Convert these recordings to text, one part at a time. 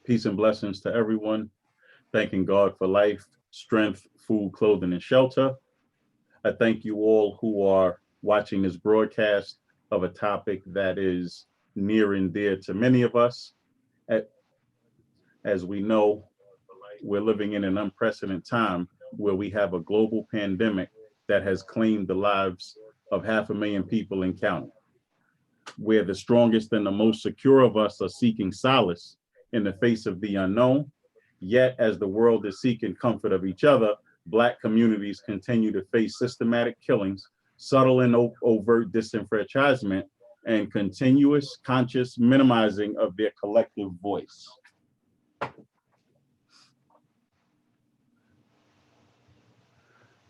Peace and blessings to everyone. Thanking God for life, strength, food, clothing, and shelter. I thank you all who are watching this broadcast of a topic that is near and dear to many of us. As we know, we're living in an unprecedented time where we have a global pandemic that has claimed the lives of 500,000 people and counting. Where the strongest and the most secure of us are seeking solace in the face of the unknown. Yet, as the world is seeking comfort of each other, Black communities continue to face systematic killings, subtle and overt disenfranchisement, and continuous conscious minimizing of their collective voice.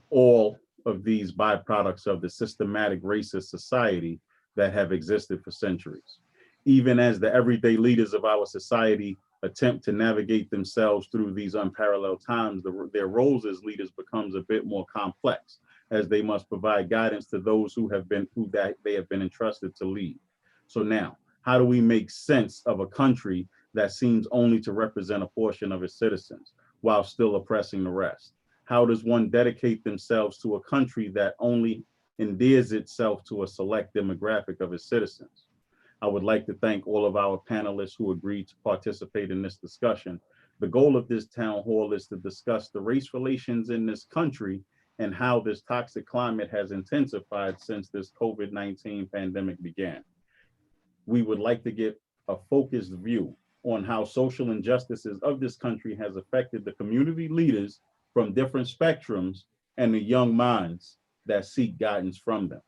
All of these byproducts of the systematic racist society that have existed for centuries. Even as the everyday leaders of our society attempt to navigate themselves through these unparalleled times, their roles as leaders becomes a bit more complex, as they must provide guidance to those who they have been entrusted to lead. So now, how do we make sense of a country that seems only to represent a portion of its citizens while still oppressing the rest? How does one dedicate themselves to a country that only endears itself to a select demographic of its citizens? I would like to thank all of our panelists who agreed to participate in this discussion. The goal of this town hall is to discuss the race relations in this country and how this toxic climate has intensified since this COVID-19 pandemic began. We would like to get a focused view on how social injustices of this country has affected the community leaders from different spectrums and the young minds that seek guidance from them.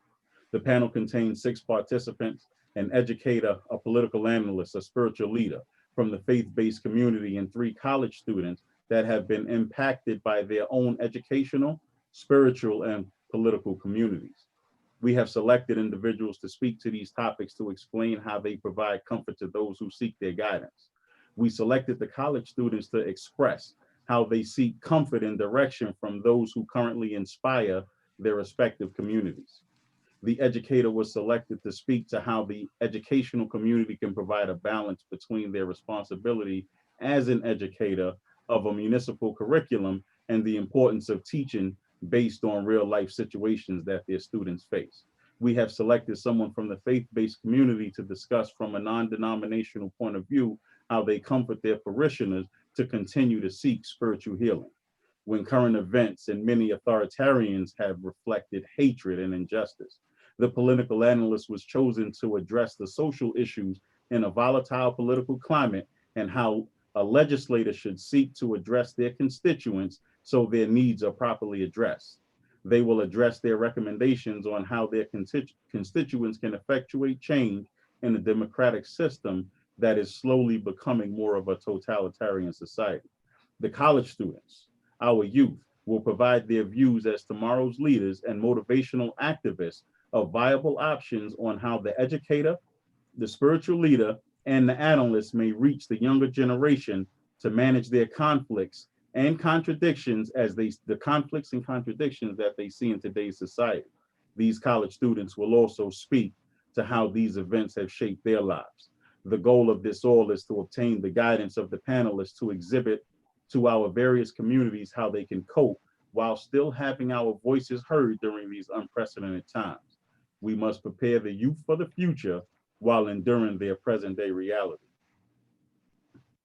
The panel contains 6 participants: an educator, a political analyst, a spiritual leader from the faith-based community, and 3 college students that have been impacted by their own educational, spiritual, and political communities. We have selected individuals to speak to these topics to explain how they provide comfort to those who seek their guidance. We selected the college students to express how they seek comfort and direction from those who currently inspire their respective communities. The educator was selected to speak to how the educational community can provide a balance between their responsibility as an educator of a municipal curriculum and the importance of teaching based on real life situations that their students face. We have selected someone from the faith-based community to discuss from a non-denominational point of view how they comfort their parishioners to continue to seek spiritual healing when current events and many authoritarians have reflected hatred and injustice. The political analyst was chosen to address the social issues in a volatile political climate and how a legislator should seek to address their constituents so their needs are properly addressed. They will address their recommendations on how their constituents can effectuate change in a democratic system that is slowly becoming more of a totalitarian society. The college students, our youth, will provide their views as tomorrow's leaders and motivational activists of viable options on how the educator, the spiritual leader, and the analyst may reach the younger generation to manage their conflicts and contradictions the conflicts and contradictions that they see in today's society. These college students will also speak to how these events have shaped their lives. The goal of this all is to obtain the guidance of the panelists to exhibit to our various communities how they can cope while still having our voices heard during these unprecedented times. We must prepare the youth for the future while enduring their present day reality.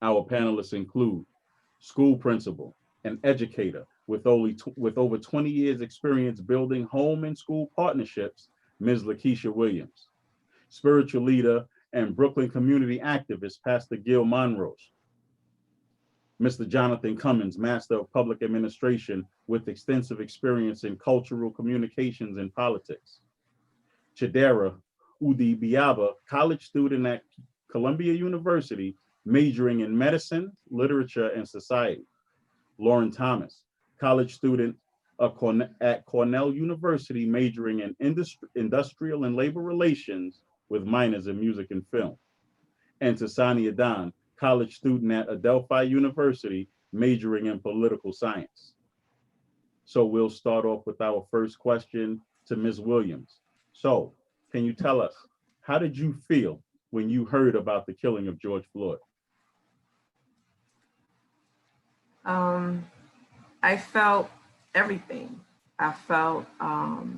Our panelists include school principal, an educator with over 20 years experience building home and school partnerships, Ms. Lakeisha Williams. Spiritual leader and Brooklyn community activist, Pastor Gil Monrose. Mr. Jonathan Cummins, Master of Public Administration with extensive experience in cultural communications and politics. Chidera Udibiaba, college student at Columbia University, majoring in medicine, literature, and society. Lauren Thomas, college student at Cornell University, majoring in industrial and labor relations with minors in music and film. And Tasani Adan, college student at Adelphi University, majoring in political science. So we'll start off with our first question to Ms. Williams. So can you tell us, how did you feel when you heard about the killing of George Floyd? Um, I felt everything. I felt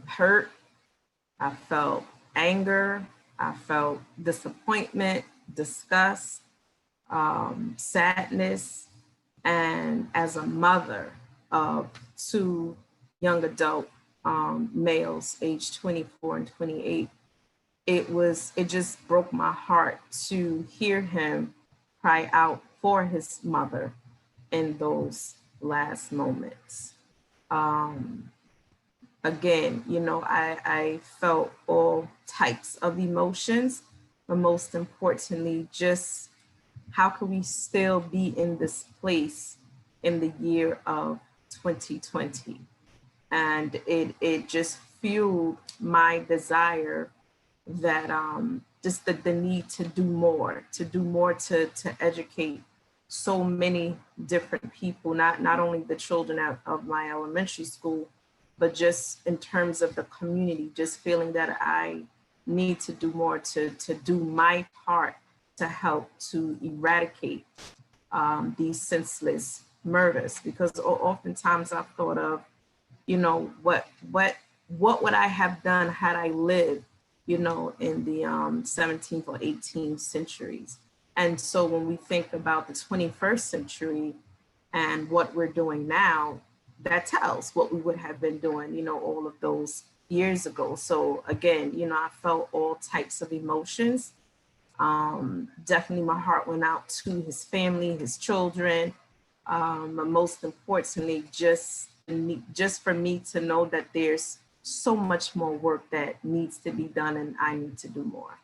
hurt. I felt anger. I felt disappointment, disgust, sadness. And as a mother of two young adult males, aged 24 and 28, it just broke my heart to hear him cry out for his mother in those last moments. Um, Again, I felt all types of emotions, but most importantly, just how can we still be in this place in the year of 2020? And it just fueled my desire that just the need to do more, to educate so many different people, not only the children of my elementary school, but just in terms of the community, just feeling that I need to do more to do my part to help to eradicate these senseless murders. Because oftentimes I've thought of, what would I have done had I lived, in the 17th or 18th centuries. And so when we think about the 21st century and what we're doing now, that tells what we would have been doing, all of those years ago. So again, I felt all types of emotions. Definitely my heart went out to his family, his children. But most importantly, just for me to know that there's so much more work that needs to be done and I need to do more.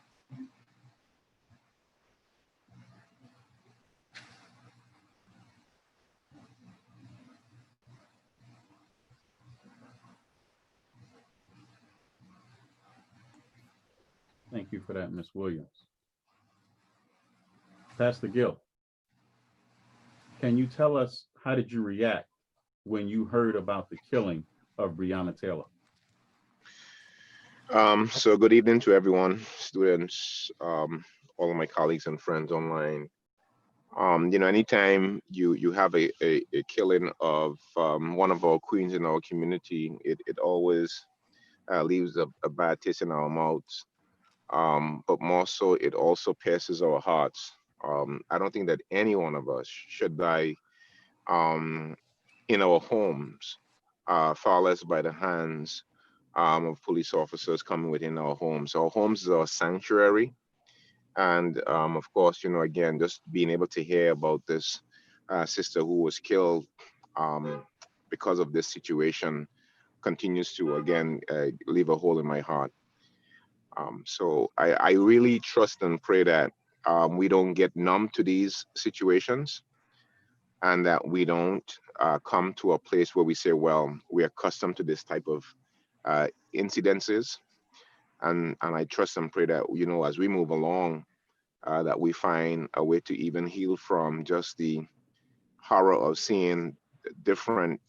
Thank you for that, Ms. Williams. Pastor Gill, can you tell us how did you react when you heard about the killing of Breonna Taylor? So good evening to everyone, students, all of my colleagues and friends online. Anytime you have a killing of one of our queens in our community, it always leaves a bad taste in our mouths. But more so, it also pierces our hearts. I don't think that any one of us should die in our homes, far less by the hands of police officers coming within our homes. Our homes are a sanctuary. And of course, again, just being able to hear about this sister who was killed because of this situation continues to, again, leave a hole in my heart. So I really trust and pray that we don't get numb to these situations and that we don't come to a place where we say, well, we're accustomed to this type of incidences. And I trust and pray that, as we move along, that we find a way to even heal from just the horror of seeing different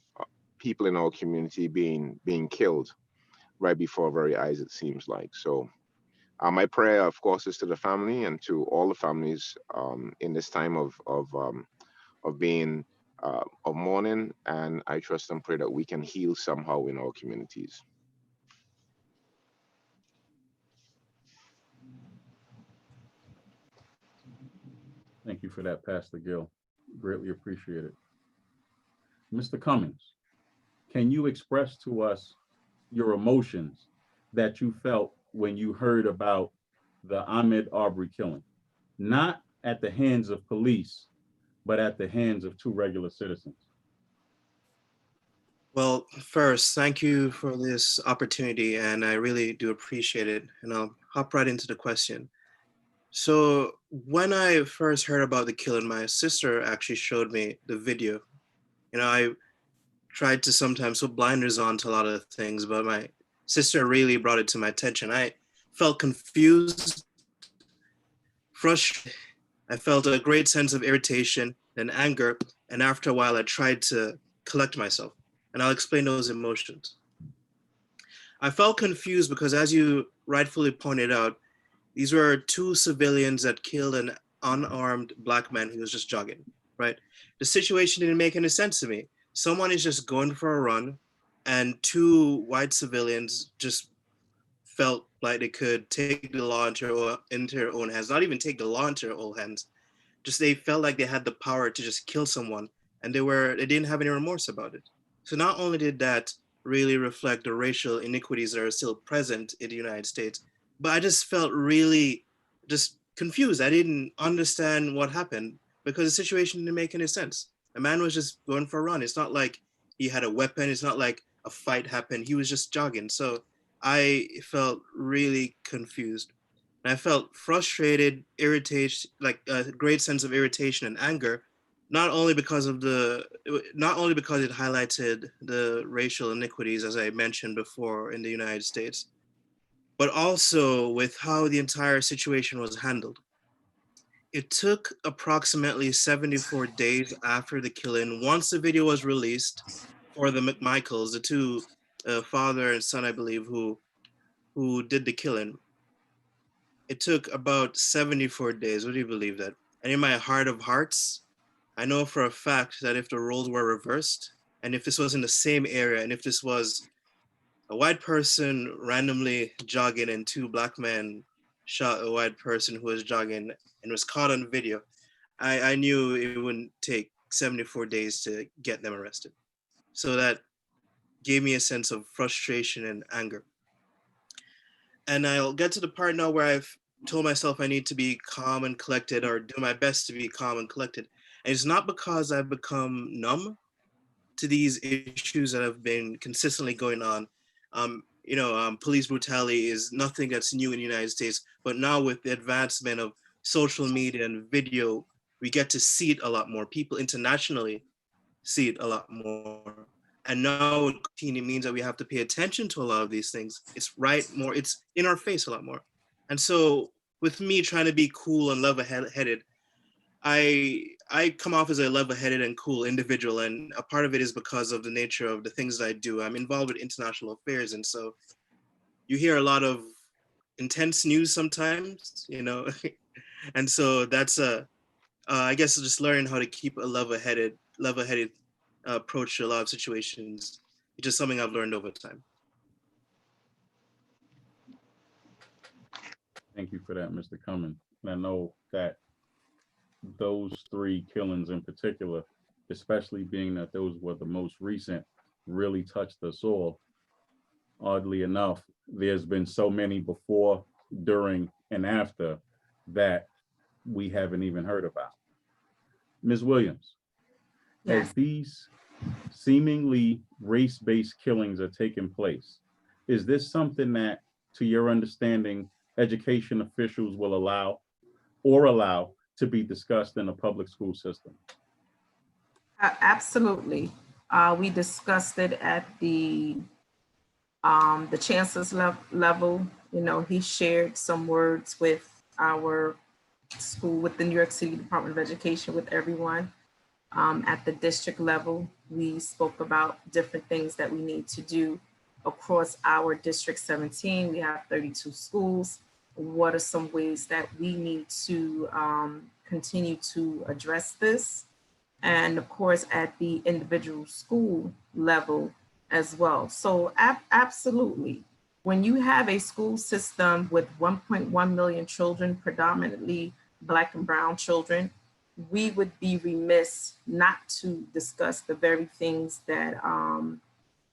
people in our community being killed right before our very eyes, it seems like. So my prayer, of course, is to the family and to all the families in this time of being of mourning, and I trust and pray that we can heal somehow in our communities. Thank you for that, Pastor Gill. Greatly appreciate it. Mr. Cummings, can you express to us your emotions that you felt when you heard about the Ahmaud Arbery killing? Not at the hands of police, but at the hands of two regular citizens. Well, first, thank you for this opportunity, and I really do appreciate it. And I'll hop right into the question. So when I first heard about the killing, my sister actually showed me the video. I tried to sometimes put blinders on to a lot of things, but my sister really brought it to my attention. I felt confused, frustrated. I felt a great sense of irritation and anger. And after a while, I tried to collect myself. And I'll explain those emotions. I felt confused because, as you rightfully pointed out, these were two civilians that killed an unarmed Black man who was just jogging. right? The situation didn't make any sense to me. Someone is just going for a run, and two white civilians just felt like they could take the law into their own hands, not even take the law into their own hands. Just they felt like they had the power to just kill someone, and they didn't have any remorse about it. So not only did that really reflect the racial inequities that are still present in the United States, but I just felt really just confused. I didn't understand what happened because the situation didn't make any sense. A man was just going for a run. It's not like he had a weapon. It's not like a fight happened. He was just jogging. So I felt really confused. And I felt frustrated, irritation, like a great sense of irritation and anger, not only because it highlighted the racial inequities, as I mentioned before, in the United States, but also with how the entire situation was handled. It took approximately 74 days after the killing, once the video was released, for the McMichaels, the two father and son, I believe, who did the killing. It took about 74 days. Would you believe that? And in my heart of hearts, I know for a fact that if the roles were reversed, and if this was in the same area, and if this was a white person randomly jogging and two black men shot a white person who was jogging and was caught on video, I knew it wouldn't take 74 days to get them arrested. So that gave me a sense of frustration and anger. And I'll get to the part now where I've told myself I need to be calm and collected, or do my best to be calm and collected. And it's not because I've become numb to these issues that have been consistently going on. Police brutality is nothing that's new in the United States, but now with the advancement of social media and video, we get to see it a lot more. People internationally see it a lot more. And now it means that we have to pay attention to a lot of these things. It's in our face a lot more. And so with me trying to be cool and level-headed, I come off as a level-headed and cool individual, and a part of it is because of the nature of the things that I do. I'm involved with international affairs, and so you hear a lot of intense news sometimes, and so that's I guess just learning how to keep a level-headed approach to a lot of situations. It's just something I've learned over time. Thank you for that, Mr. Cummins. And I know that those three killings in particular, especially being that those were the most recent, really touched us all. Oddly enough, there's been so many before, during, and after that we haven't even heard about. Ms. Williams, Yes. as these seemingly race-based killings are taking place, is this something that, to your understanding, education officials will allow to be discussed in a public school system? Absolutely. We discussed it at the chancellor's level. He shared some words with our school, with the New York City Department of Education, with everyone. At the district level, we spoke about different things that we need to do across our District 17. We have 32 schools. What are some ways that we need to continue to address this? And of course, at the individual school level as well. So absolutely, when you have a school system with 1.1 million children, predominantly Black and brown children, we would be remiss not to discuss the very things that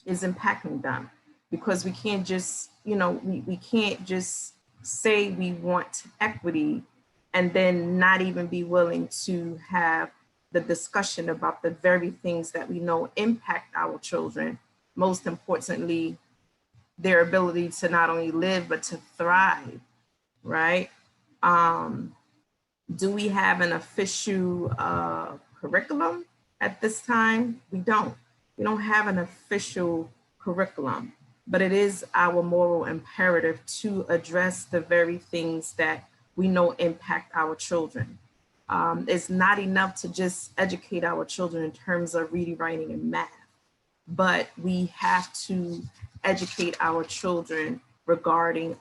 is impacting them, because we can't just, we can't just say we want equity and then not even be willing to have the discussion about the very things that we know impact our children, most importantly, their ability to not only live, but to thrive, right? Do we have an official curriculum at this time? We don't. We don't have an official curriculum, but it is our moral imperative to address the very things that we know impact our children. It's not enough to just educate our children in terms of reading, writing, and math, but we have to educate our children regarding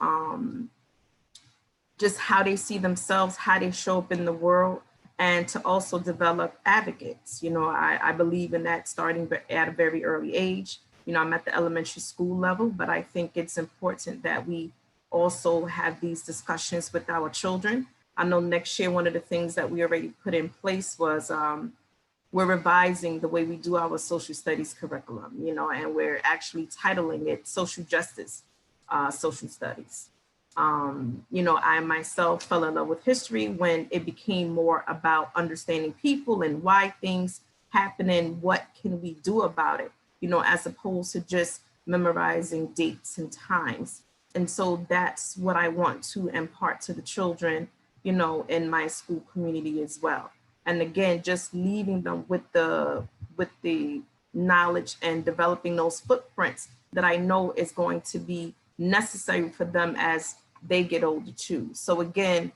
just how they see themselves, how they show up in the world, and to also develop advocates. I believe in that starting at a very early age. I'm at the elementary school level, but I think it's important that we also have these discussions with our children. I know next year, one of the things that we already put in place was we're revising the way we do our social studies curriculum, and we're actually titling it social justice, social studies. I myself fell in love with history when it became more about understanding people and why things happen and what can we do about it, as opposed to just memorizing dates and times. And so that's what I want to impart to the children, in my school community as well. And again, just leaving them with the knowledge and developing those footprints that I know is going to be necessary for them as they get older too. So again,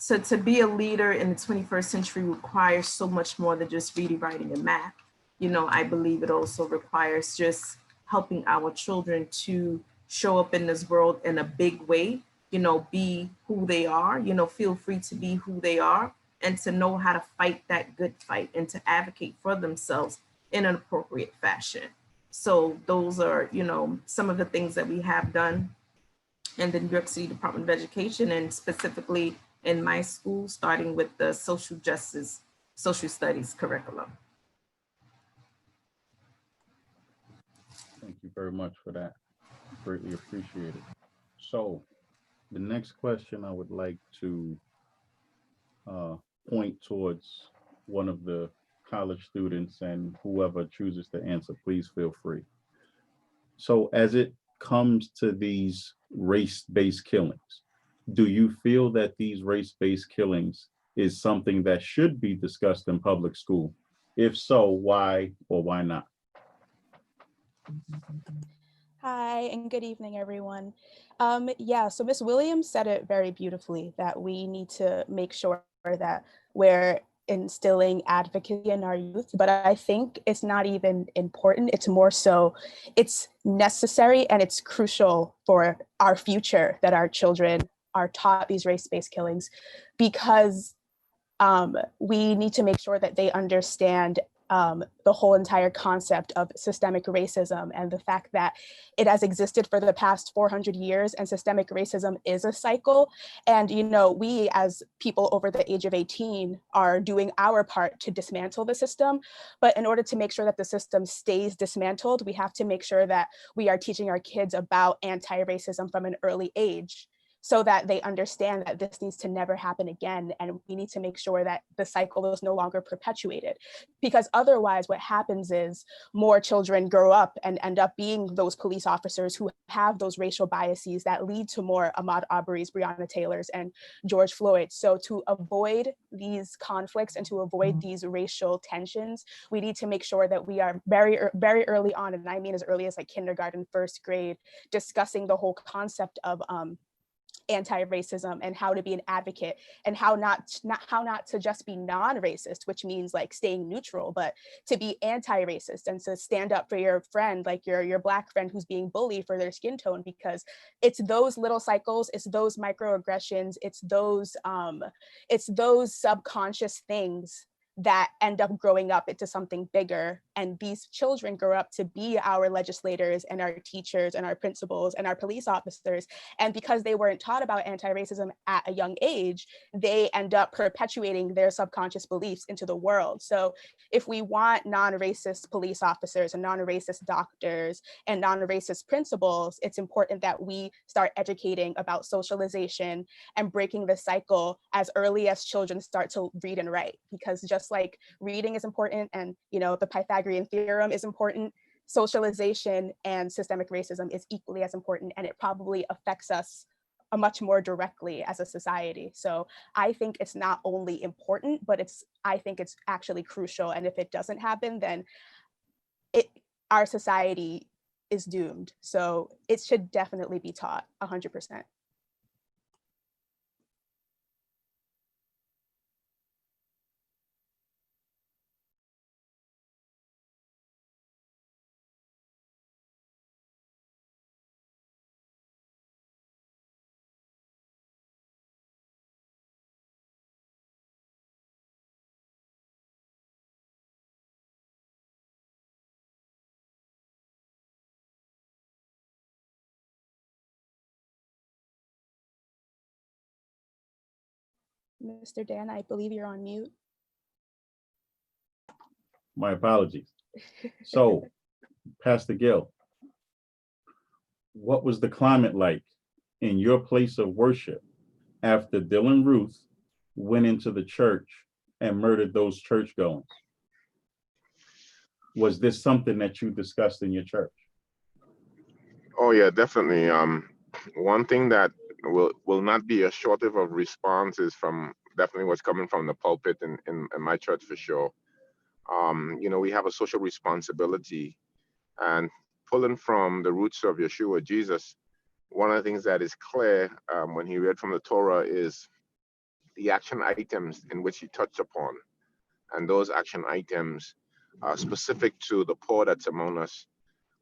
to be a leader in the 21st century requires so much more than just reading, writing, and math. I believe it also requires just helping our children to show up in this world in a big way, be who they are, feel free to be who they are, and to know how to fight that good fight and to advocate for themselves in an appropriate fashion. So those are, some of the things that we have done in the New York City Department of Education, and specifically in my school, starting with the social justice, social studies curriculum. Thank you very much for that. Greatly appreciated. So the next question I would like to uh, point towards one of the college students, and whoever chooses to answer, please feel free. So as it comes to these race-based killings, do you feel that these race-based killings is something that should be discussed in public school? If so, why or why not? Hi, and good evening, everyone. Yeah, so Miss Williams said it very beautifully that we need to make sure that we're instilling advocacy in our youth, but I think it's not even important. It's more so, it's necessary and it's crucial for our future that our children are taught these race-based killings, because we need to make sure that they understand the whole entire concept of systemic racism and the fact that it has existed for the past 400 years, and systemic racism is a cycle. And, we as people over the age of 18 are doing our part to dismantle the system. But in order to make sure that the system stays dismantled, we have to make sure that we are teaching our kids about anti-racism from an early age, so that they understand that this needs to never happen again. And we need to make sure that the cycle is no longer perpetuated. Because otherwise what happens is more children grow up and end up being those police officers who have those racial biases that lead to more Ahmaud Arbery's, Breonna Taylor's, and George Floyd's. So to avoid these conflicts and to avoid these racial tensions, we need to make sure that we are very, very early on, and I mean as early as like kindergarten, first grade, discussing the whole concept of anti-racism and how to be an advocate, and how not to just be non-racist, which means like staying neutral, but to be anti-racist and to stand up for your friend, like your Black friend who's being bullied for their skin tone, because it's those little cycles, it's those microaggressions, it's those subconscious things that end up growing up into something bigger. And these children grow up to be our legislators and our teachers and our principals and our police officers. And because they weren't taught about anti-racism at a young age, they end up perpetuating their subconscious beliefs into the world. So if we want non-racist police officers and non-racist doctors and non-racist principals, it's important that we start educating about socialization and breaking the cycle as early as children start to read and write. Because just like reading is important, and the Pythagorean theorem is important, socialization and systemic racism is equally as important, and it probably affects us much more directly as a society. So I think it's not only important, but I think it's actually crucial. And if it doesn't happen, then our society is doomed. So it should definitely be taught 100%. Mr. Dan, I believe you're on mute. My apologies. So, Pastor Gill, what was the climate like in your place of worship after Dylan Ruth went into the church and murdered those churchgoers? Was this something that you discussed in your church? Oh yeah, definitely. One thing that will not be a shortage of responses from definitely what's coming from the pulpit in my church for sure. We have a social responsibility, and pulling from the roots of Yeshua, Jesus, one of the things that is clear when he read from the Torah is the action items in which he touched upon. And those action items are specific to the poor that's among us,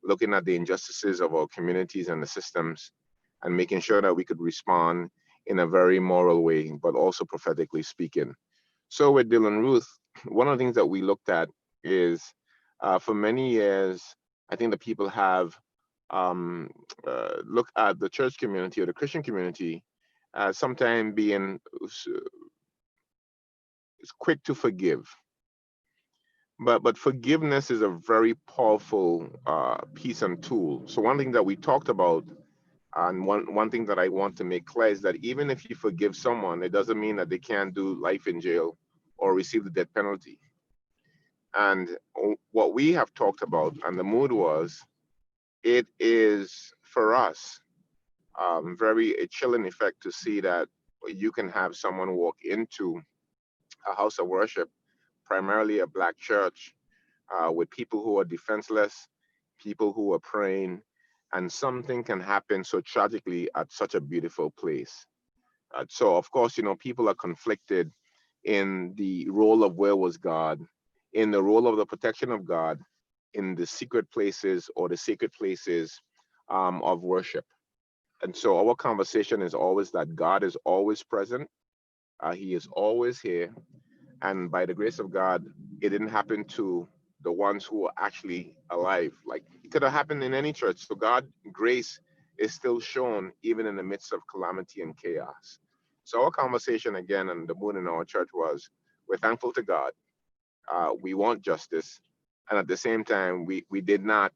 looking at the injustices of our communities and the systems, and making sure that we could respond in a very moral way, but also prophetically speaking. So with Dylan Ruth, one of the things that we looked at is for many years, I think the people have looked at the church community or the Christian community sometimes being quick to forgive. But forgiveness is a very powerful piece and tool. So one thing that we talked about, and one thing that I want to make clear is that even if you forgive someone, it doesn't mean that they can't do life in jail or receive the death penalty. And what we have talked about, and the mood was, it is for us very a chilling effect to see that you can have someone walk into a house of worship, primarily a Black church, with people who are defenseless, people who are praying, and something can happen so tragically at such a beautiful place. So of course, people are conflicted in the role of where was God, in the role of the protection of God, in the secret places or the sacred places of worship. And so our conversation is always that God is always present. He is always here. And by the grace of God, it didn't happen to the ones who are actually alive. Like, it could have happened in any church. So God's grace is still shown even in the midst of calamity and chaos. So our conversation again, and the mood in our church was, we're thankful to God. We want justice. And at the same time, we did not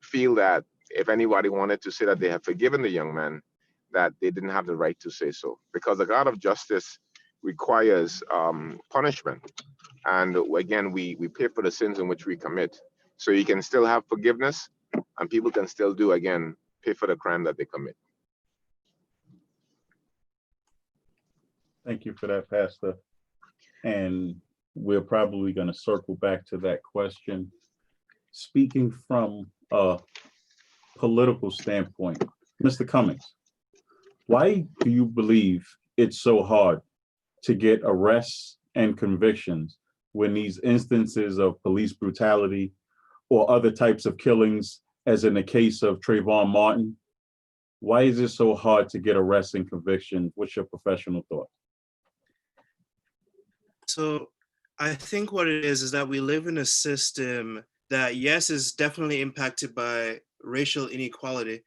feel that if anybody wanted to say that they have forgiven the young man, that they didn't have the right to say so. Because the God of justice requires punishment. And again, we pay for the sins in which we commit. So you can still have forgiveness, and people can still pay for the crime that they commit. Thank you for that, Pastor. And we're probably going to circle back to that question. Speaking from a political standpoint, Mr. Cummings, why do you believe it's so hard to get arrests and convictions when these instances of police brutality or other types of killings, as in the case of Trayvon Martin, why is it so hard to get arrests and convictions? What's your professional thought? So I think what it is that we live in a system that, yes, is definitely impacted by racial inequality,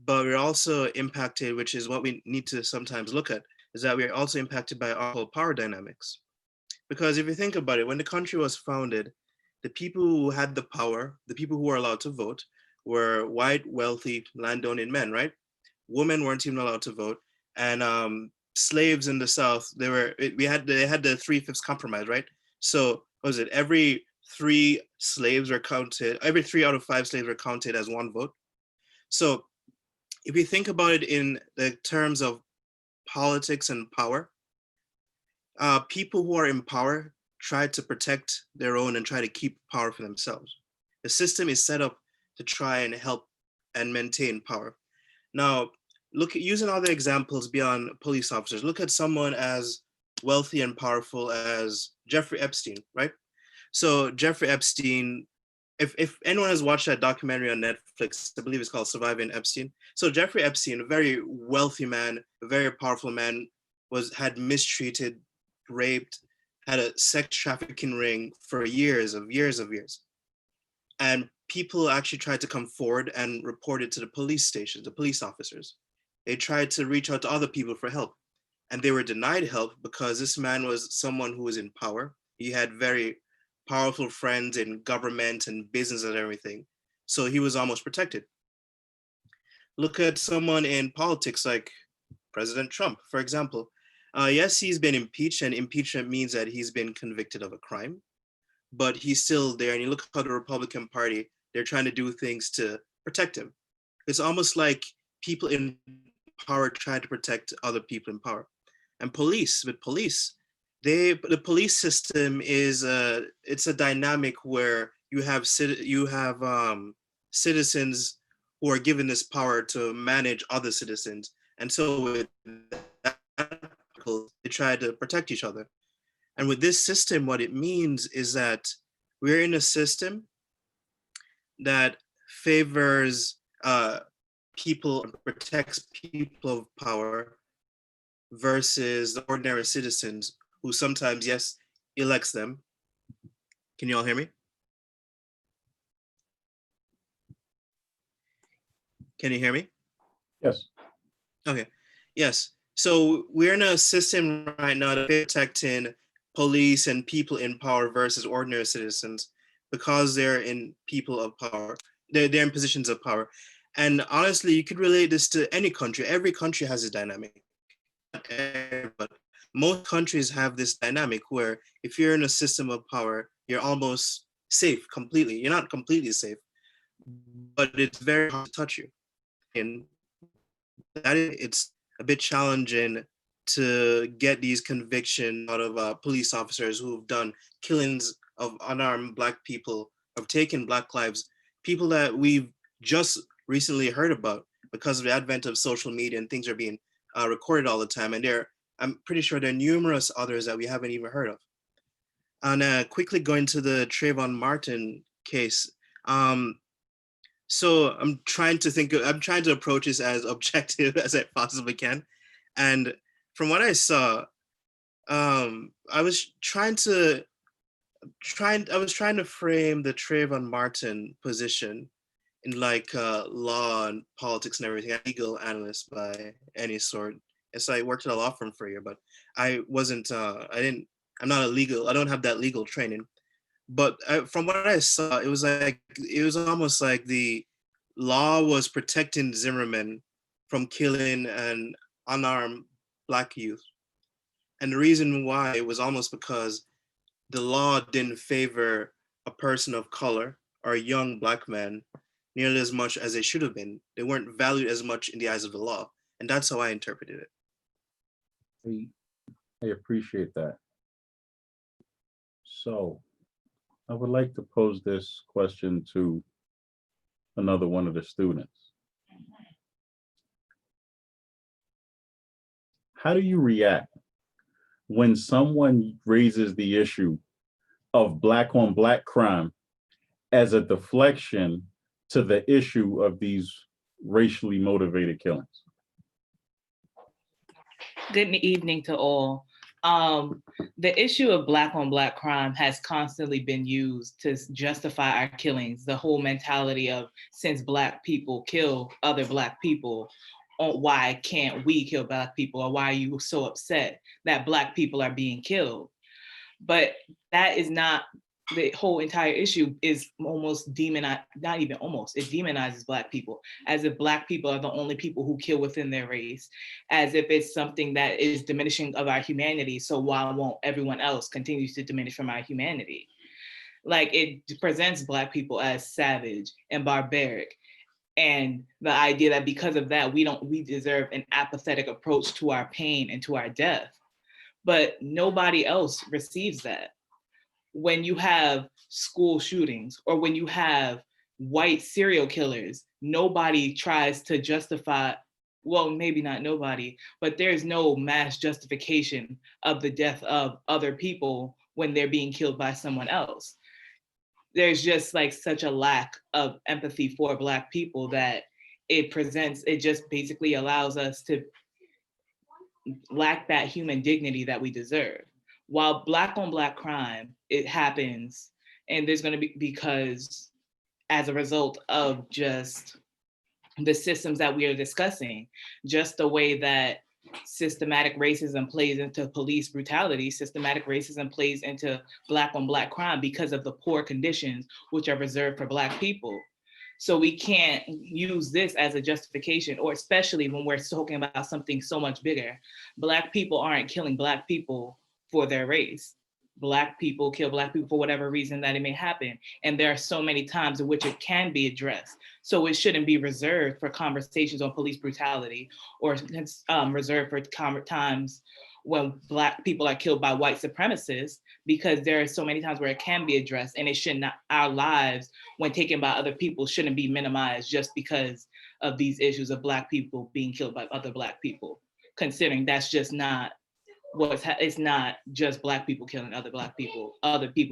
but we're also impacted, which is what we need to sometimes look at, is that we're also impacted by our power dynamics. Because if you think about it, when the country was founded, the people who had the power, the people who were allowed to vote, were white, wealthy, landowning men, right? Women weren't even allowed to vote. And slaves in the South, they had the 3/5 compromise, right? So what was it? Every 3 slaves were counted, every 3 out of 5 slaves were counted as 1 vote. So if you think about it in the terms of politics and power, people who are in power try to protect their own and try to keep power for themselves. The system is set up to try and help and maintain power. Now, look at using other examples beyond police officers. Look at someone as wealthy and powerful as Jeffrey Epstein, right? So Jeffrey Epstein, if anyone has watched that documentary on Netflix, I believe it's called Surviving Epstein. So Jeffrey Epstein, a very wealthy man, a very powerful man, had mistreated, raped, had a sex trafficking ring for years. And people actually tried to come forward and report it to the police stations, the police officers. They tried to reach out to other people for help. and they were denied help because this man was someone who was in power. He had very powerful friends in government and business and everything. So he was almost protected. Look at someone in politics like President Trump, for example. Yes, he's been impeached, and impeachment means that he's been convicted of a crime, but he's still there. And you look at the Republican Party, they're trying to do things to protect him. It's almost like people in power trying to protect other people in power. And police, the police system is it's a dynamic where you have citizens who are given this power to manage other citizens, and so with that, they try to protect each other. And with this system, what it means is that we're in a system that favors people, protects people of power versus the ordinary citizens who sometimes, yes, elects them. Can you all hear me? Can you hear me? Yes. Okay, yes. So we're in a system right now that protecting police and people in power versus ordinary citizens because they're in people of power. They're in positions of power. And honestly, you could relate this to any country. Every country has a dynamic. But most countries have this dynamic where if you're in a system of power, you're almost safe completely. You're not completely safe, but it's very hard to touch you. And it's a bit challenging to get these convictions out of police officers who've done killings of unarmed Black people, have taken Black lives, people that we've just recently heard about because of the advent of social media and things are being recorded all the time. And I'm pretty sure there are numerous others that we haven't even heard of. And quickly going to the Trayvon Martin case. So I'm trying to approach this as objective as I possibly can. And from what I saw, I was trying to frame the Trayvon Martin position in like law and politics and everything. I'm a legal analyst by any sort. And so I worked at a law firm for a year, but I don't have that legal training. But from what I saw, it was almost like the law was protecting Zimmerman from killing an unarmed Black youth. And the reason why was almost because the law didn't favor a person of color or a young Black man nearly as much as they should have been. They weren't valued as much in the eyes of the law. And that's how I interpreted it. I appreciate that. So I would like to pose this question to another one of the students. How do you react when someone raises the issue of Black on Black crime as a deflection to the issue of these racially motivated killings? Good evening to all. The issue of Black on Black crime has constantly been used to justify our killings. The whole mentality of, since Black people kill other Black people, why can't we kill Black people? Or why are you so upset that Black people are being killed? But that is not, the whole entire issue is almost demonized, not even almost, it demonizes Black people, as if Black people are the only people who kill within their race, as if it's something that is diminishing of our humanity. So why won't everyone else continue to diminish from our humanity? Like, it presents Black people as savage and barbaric. And the idea that because of that, we deserve an apathetic approach to our pain and to our death. But nobody else receives that. When you have school shootings or when you have white serial killers, nobody tries to justify, well, maybe not nobody, but there's no mass justification of the death of other people when they're being killed by someone else. There's just like such a lack of empathy for Black people that it just basically allows us to lack that human dignity that we deserve. While Black on Black crime, it happens, and there's going to be, because as a result of just the systems that we are discussing, just the way that systematic racism plays into police brutality, systematic racism plays into Black on Black crime because of the poor conditions which are reserved for Black people. So we can't use this as a justification, or especially when we're talking about something so much bigger. Black people aren't killing Black people for their race. Black people kill Black people for whatever reason that it may happen. And there are so many times in which it can be addressed. So it shouldn't be reserved for conversations on police brutality, or reserved for times when Black people are killed by white supremacists, because there are so many times where it can be addressed, and it should not, our lives when taken by other people shouldn't be minimized just because of these issues of Black people being killed by other Black people, considering that's just not it's not just Black people killing other Black people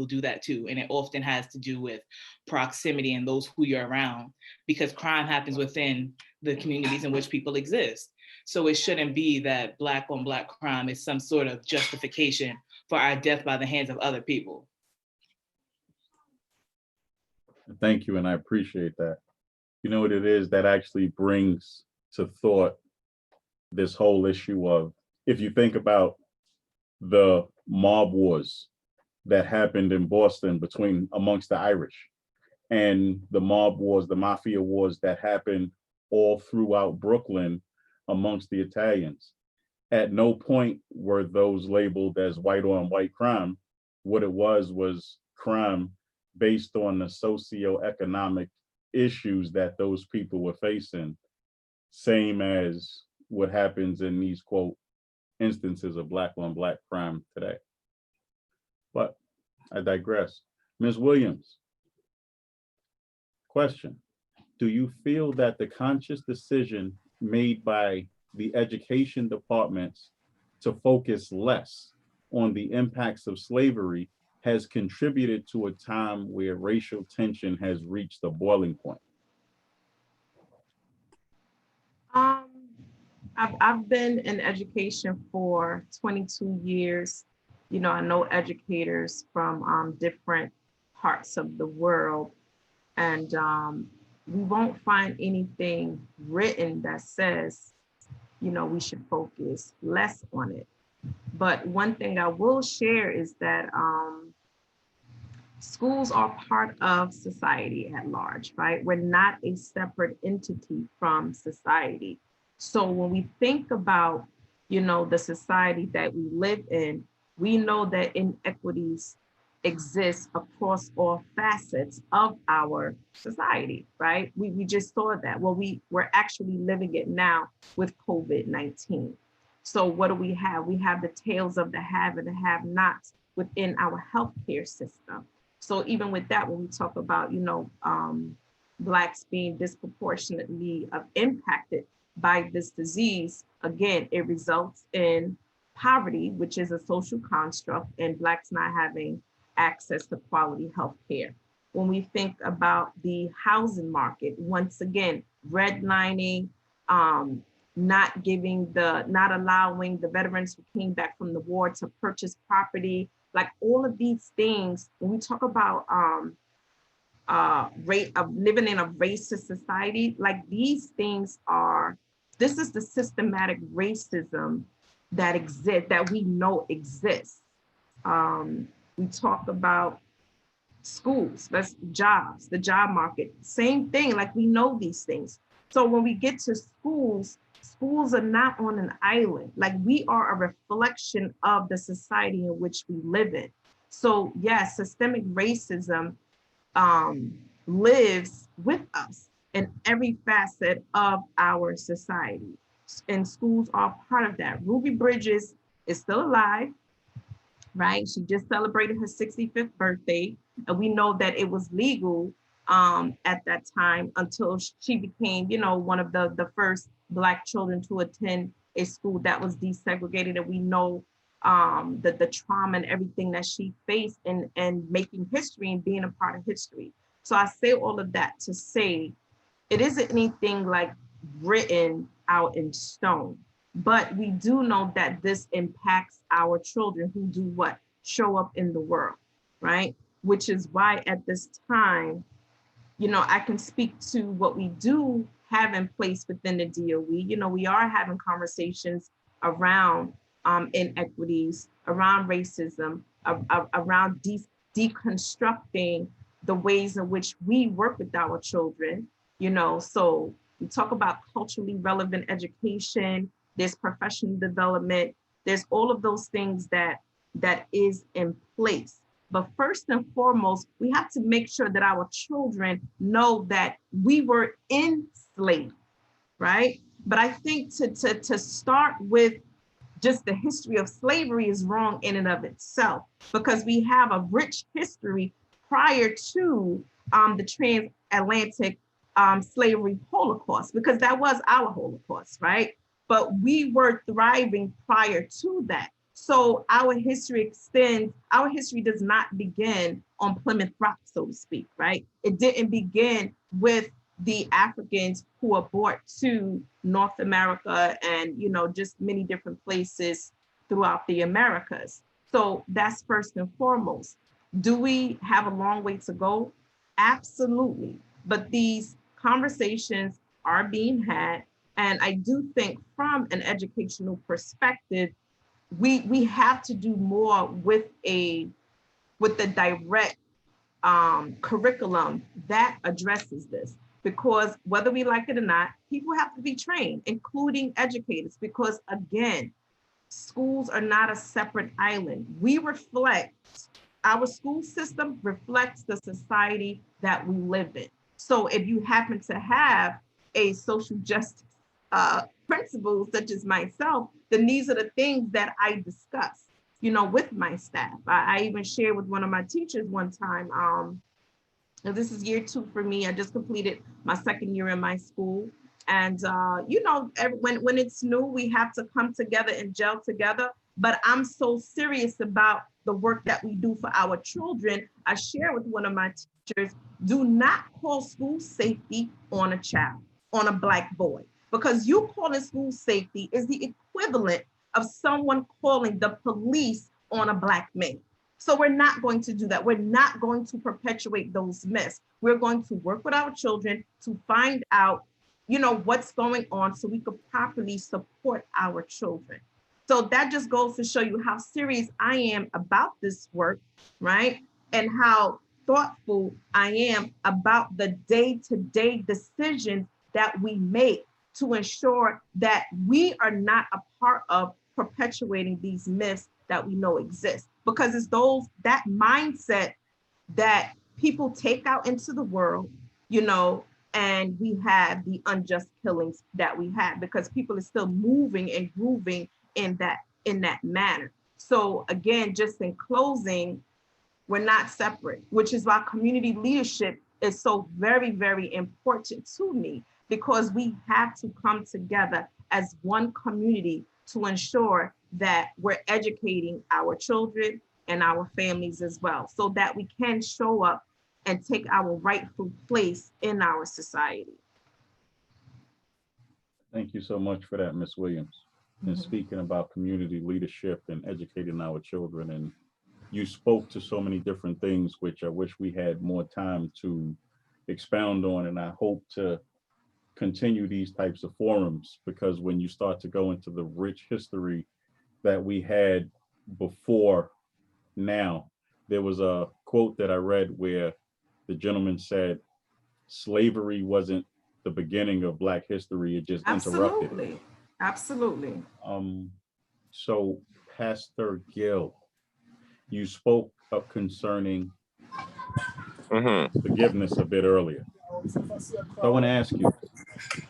do that too. And it often has to do with proximity and those who you're around, because crime happens within the communities in which people exist. So it shouldn't be that Black on Black crime is some sort of justification for our death by the hands of other people. Thank you, and I appreciate that. You know what it is that actually brings to thought this whole issue of, if you think about the mob wars that happened in Boston amongst the Irish, and the mob wars, the mafia wars that happened all throughout Brooklyn amongst the Italians. At no point were those labeled as white on white crime. What it was crime based on the socioeconomic issues that those people were facing, same as what happens in these, quote, instances of Black on Black crime today. But I digress. Ms. Williams, question. Do you feel that the conscious decision made by the education departments to focus less on the impacts of slavery has contributed to a time where racial tension has reached a boiling point? I've been in education for 22 years. You know, I know educators from different parts of the world, and we won't find anything written that says, you know, we should focus less on it. But one thing I will share is that schools are part of society at large, right? We're not a separate entity from society. So when we think about, you know, the society that we live in, we know that inequities exist across all facets of our society, right? We just saw that. Well, we're actually living it now with COVID-19. So what do we have? We have the tales of the have and the have-nots within our healthcare system. So even with that, when we talk about, you know, Blacks being disproportionately impacted by this disease, again, it results in poverty, which is a social construct, and Blacks not having access to quality health care. When we think about the housing market, once again, redlining, not allowing the veterans who came back from the war to purchase property, like all of these things, when we talk about rate of living in a racist society, like these things this is the systematic racism that exists, that we know exists. We talk about schools, that's jobs, the job market, same thing, like we know these things. So when we get to schools are not on an island. Like we are a reflection of the society in which we live in. So yes, systemic racism lives with us in every facet of our society. And schools are part of that. Ruby Bridges is still alive, right? She just celebrated her 65th birthday. And we know that it was legal at that time until she became, you know, one of the first Black children to attend a school that was desegregated. And we know the trauma and everything that she faced and making history and being a part of history. So I say all of that to say, it isn't anything like written out in stone, but we do know that this impacts our children who do what? Show up in the world, right? Which is why at this time, you know, I can speak to what we do have in place within the DOE. You know, we are having conversations around inequities, around racism, around deconstructing the ways in which we work with our children, you know. So we talk about culturally relevant education, there's professional development, there's all of those things that is in place. But first and foremost, we have to make sure that our children know that we were enslaved, right? But I think to start with just the history of slavery is wrong in and of itself, because we have a rich history prior to the transatlantic slavery Holocaust, because that was our Holocaust, right? But we were thriving prior to that. So our history does not begin on Plymouth Rock, so to speak, right? It didn't begin with the Africans who were brought to North America and, you know, just many different places throughout the Americas. So that's first and foremost. Do we have a long way to go? Absolutely. But these conversations are being had. And I do think from an educational perspective, we have to do more with the direct curriculum that addresses this, because whether we like it or not, people have to be trained, including educators, because again, schools are not a separate island. Our school system reflects the society that we live in. So if you happen to have a social justice principles such as myself, then these are the things that I discuss, you know, with my staff. I even shared with one of my teachers one time, this is year 2 for me. I just completed my 2nd year in my school. And, you know, when it's new, we have to come together and gel together. But I'm so serious about the work that we do for our children. I share with one of my teachers, do not call school safety on a child, on a Black boy. Because you calling school safety is the equivalent of someone calling the police on a Black man. So we're not going to do that. We're not going to perpetuate those myths. We're going to work with our children to find out, you know, what's going on so we could properly support our children. So that just goes to show you how serious I am about this work, right? And how thoughtful I am about the day-to-day decisions that we make to ensure that we are not a part of perpetuating these myths that we know exist. Because it's that mindset that people take out into the world, you know, and we have the unjust killings that we have because people are still moving and grooving in that manner. So again, just in closing, we're not separate, which is why community leadership is so very, very important to me, because we have to come together as one community to ensure that we're educating our children and our families as well, so that we can show up and take our rightful place in our society. Thank you so much for that, Ms. Williams. And speaking about community leadership and educating our children, and you spoke to so many different things, which I wish we had more time to expound on. And I hope to continue these types of forums, because when you start to go into the rich history that we had before now, there was a quote that I read where the gentleman said, slavery wasn't the beginning of Black history, it just interrupted it. Absolutely. So Pastor Gill, you spoke of concerning forgiveness a bit earlier. So I want to ask you,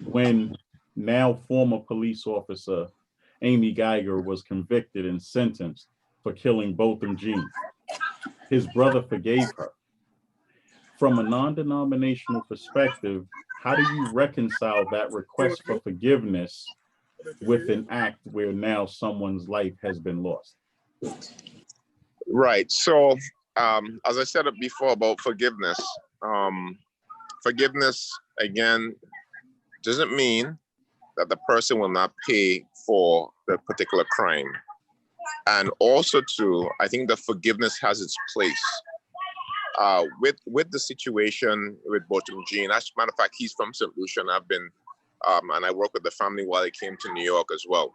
when now former police officer Amy Geiger was convicted and sentenced for killing Botham Jean, his brother forgave her. From a non-denominational perspective, how do you reconcile that request for forgiveness with an act where now someone's life has been lost? Right. So, as I said before about forgiveness, forgiveness, again, doesn't mean that the person will not pay for the particular crime. And also, too, I think that forgiveness has its place. With the situation with Botham Jean, as a matter of fact, he's from St. Lucia, and I've been, and I worked with the family while he came to New York as well.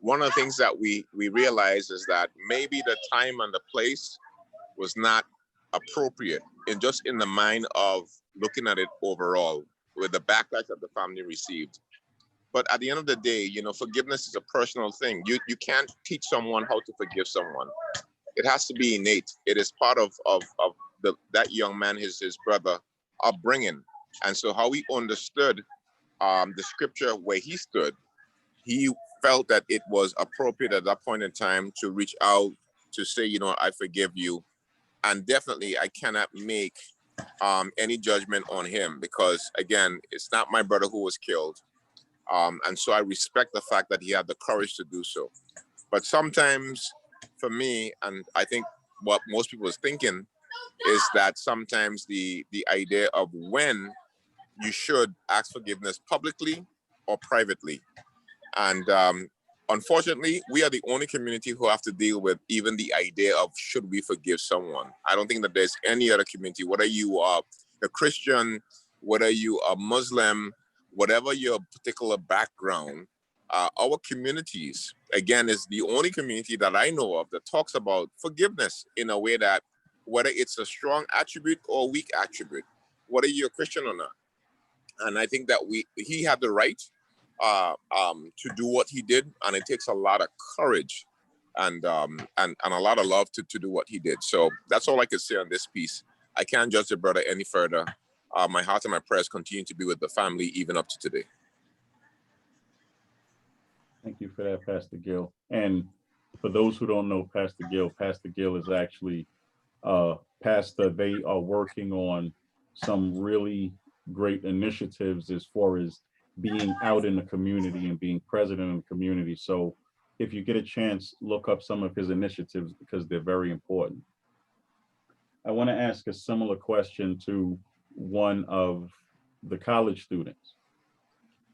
one of the things that we realized is that maybe the time and the place was not appropriate in the mind of looking at it overall with the backlash that the family received. But at the end of the day, you know, forgiveness is a personal thing. You can't teach someone how to forgive someone. It has to be innate. It is part of that young man, his brother, upbringing. And so how he understood the scripture where he stood, he felt that it was appropriate at that point in time to reach out to say, you know, I forgive you. And definitely I cannot make any judgment on him because, again, it's not my brother who was killed. And so I respect the fact that he had the courage to do so. But sometimes for me, and I think what most people is thinking, is that sometimes the idea of when you should ask forgiveness publicly or privately. And unfortunately, we are the only community who have to deal with even the idea of should we forgive someone. I don't think that there's any other community, whether you are a Christian, whether you are Muslim, whatever your particular background, our communities, again, is the only community that I know of that talks about forgiveness in a way that whether it's a strong attribute or a weak attribute, whether you're Christian or not. And I think that he had the right to do what he did, and it takes a lot of courage and a lot of love to do what he did. So that's all I can say on this piece. I can't judge the brother any further. My heart and my prayers continue to be with the family even up to today. Thank you for that, Pastor Gill. And for those who don't know Pastor Gill is actually pastor. They are working on some really great initiatives as far as being out in the community and being present in the community. So if you get a chance, look up some of his initiatives because they're very important. I want to ask a similar question to one of the college students.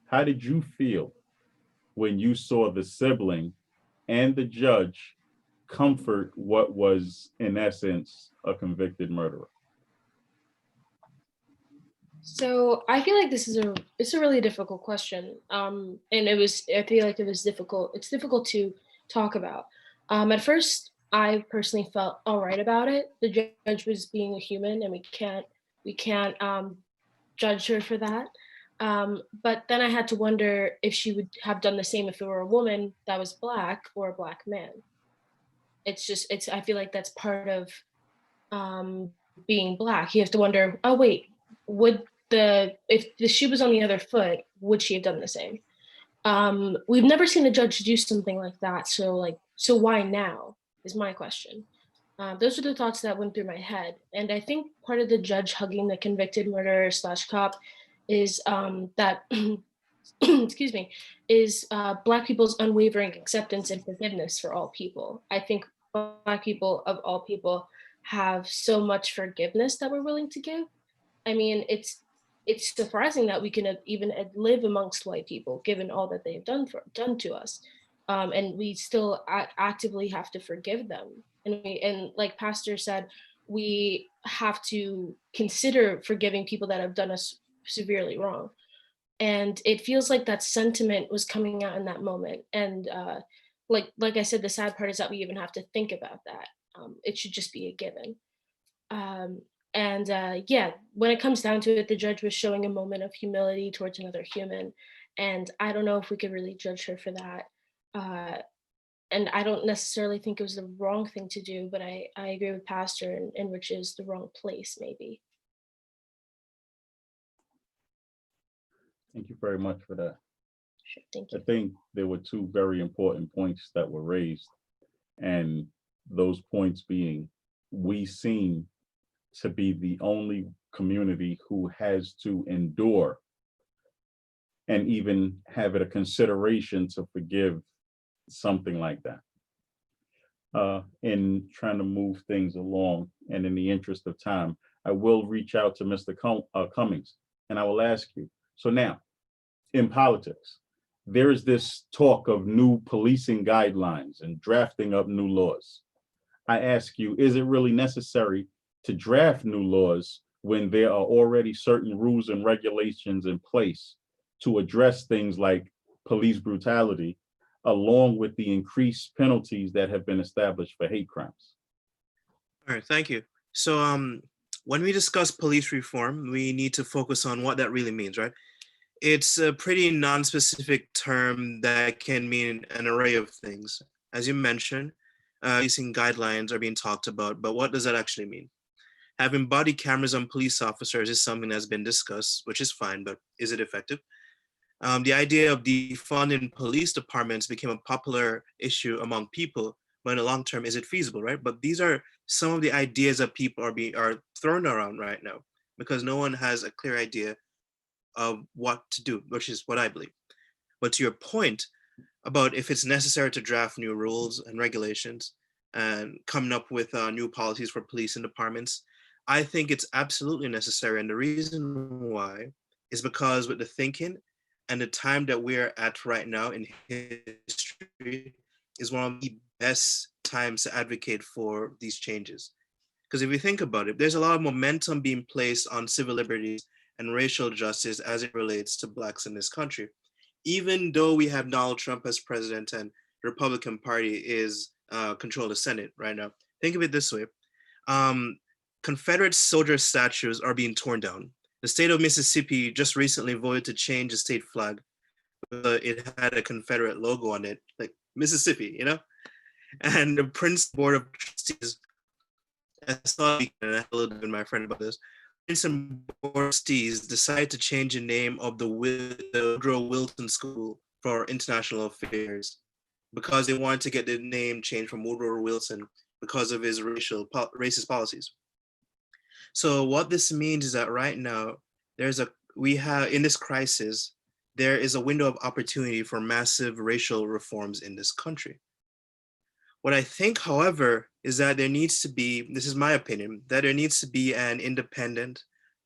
How did you feel when you saw the sibling and the judge comfort what was, in essence, a convicted murderer? So I feel like it's a really difficult question. And I feel like it was difficult. It's difficult to talk about. At first, I personally felt all right about it. The judge was being a human, and we can't judge her for that. But then I had to wonder if she would have done the same if it were a woman that was Black or a Black man. I feel like that's part of being Black. You have to wonder, oh wait, if the shoe was on the other foot, would she have done the same? We've never seen a judge do something like that. So why now is my question. Those are the thoughts that went through my head. And I think part of the judge hugging the convicted murderer / cop is that, excuse me, is Black people's unwavering acceptance and forgiveness for all people. I think Black people of all people have so much forgiveness that we're willing to give. I mean, it's surprising that we can even live amongst white people, given all that they've done to us, and we still actively have to forgive them. And like Pastor said, we have to consider forgiving people that have done us severely wrong. And it feels like that sentiment was coming out in that moment. And like I said, the sad part is that we even have to think about that. It should just be a given. Yeah, when it comes down to it, the judge was showing a moment of humility towards another human. And I don't know if we could really judge her for that. And I don't necessarily think it was the wrong thing to do, but I agree with Pastor in which is the wrong place, maybe. Thank you very much for that. Sure, thank you. I think there were two very important points that were raised, and those points being, we seem to be the only community who has to endure and even have it a consideration to forgive something like that. In trying to move things along, and in the interest of time, I will reach out to Mr. Cummings, and I will ask you, so now, in politics, there is this talk of new policing guidelines and drafting up new laws. I ask you, is it really necessary to draft new laws when there are already certain rules and regulations in place to address things like police brutality along with the increased penalties that have been established for hate crimes. All right, thank you. So when we discuss police reform, we need to focus on what that really means, right? It's a pretty non-specific term that can mean an array of things. As you mentioned, policing guidelines are being talked about, but what does that actually mean? Having body cameras on police officers is something that's been discussed, which is fine, but is it effective? The idea of defunding police departments became a popular issue among people, but in the long term, is it feasible, right? But these are some of the ideas that people are thrown around right now because no one has a clear idea of what to do, which is what I believe. But to your point about if it's necessary to draft new rules and regulations and coming up with new policies for police and departments, I think it's absolutely necessary. And the reason why is because with the thinking and the time that we're at right now in history is one of the best times to advocate for these changes. Because if you think about it, there's a lot of momentum being placed on civil liberties and racial justice as it relates to Blacks in this country. Even though we have Donald Trump as president and the Republican Party is control the Senate right now. Think of it this way. Confederate soldier statues are being torn down. The state of Mississippi just recently voted to change the state flag. It had a Confederate logo on it, like Mississippi, you know? And the Prince Board of Trustees, I saw and I had a little bit with my friend about this. Prince and Board of Trustees decided to change the name of the Woodrow Wilson School for International Affairs because they wanted to get the name changed from Woodrow Wilson because of his racist policies. So what this means is that right now we have in this crisis, there is a window of opportunity for massive racial reforms in this country. What I think, however, is that there needs to be, this is my opinion, that there needs to be an independent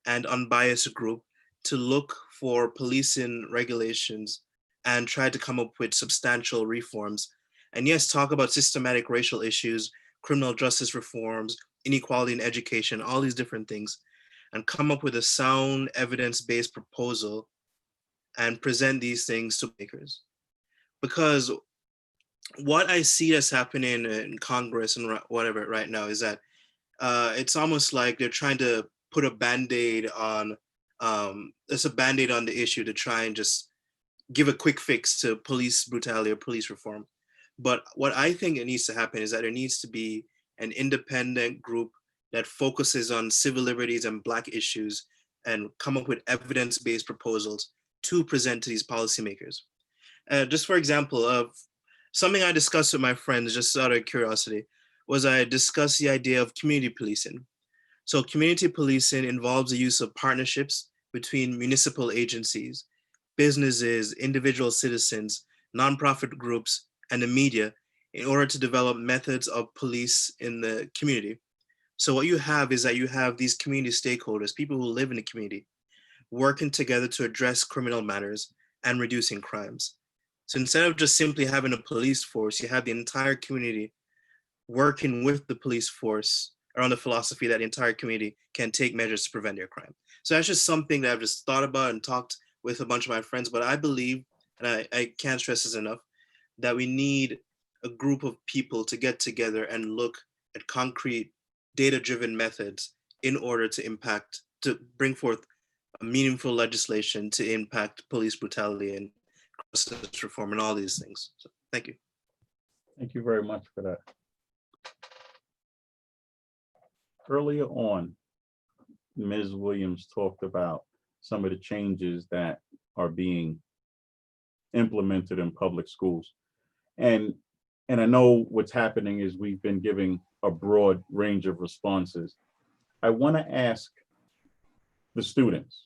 and unbiased group to look for policing regulations and try to come up with substantial reforms. And yes, talk about systematic racial issues, criminal justice reforms, inequality in education, all these different things, and come up with a sound evidence-based proposal and present these things to makers. Because what I see that's happening in Congress and whatever right now is that it's almost like they're trying to put a Band-Aid on, it's a Band-Aid on the issue to try and just give a quick fix to police brutality or police reform. But what I think it needs to happen is that there needs to be an independent group that focuses on civil liberties and Black issues and come up with evidence-based proposals to present to these policymakers. Just for example, something I discussed with my friends, just out of curiosity, was I discussed the idea of community policing. So community policing involves the use of partnerships between municipal agencies, businesses, individual citizens, nonprofit groups, and the media in order to develop methods of police in the community. So what you have is that you have these community stakeholders, people who live in the community, working together to address criminal matters and reducing crimes. So instead of just simply having a police force, you have the entire community working with the police force around the philosophy that the entire community can take measures to prevent their crime. So that's just something that I've just thought about and talked with a bunch of my friends, but I believe, and I can't stress this enough, that we need a group of people to get together and look at concrete data-driven methods in order to bring forth a meaningful legislation to impact police brutality and justice reform and all these things. So thank you. Thank you very much for that. Earlier on, Ms. Williams talked about some of the changes that are being implemented in public schools. And I know what's happening is we've been giving a broad range of responses. I want to ask the students,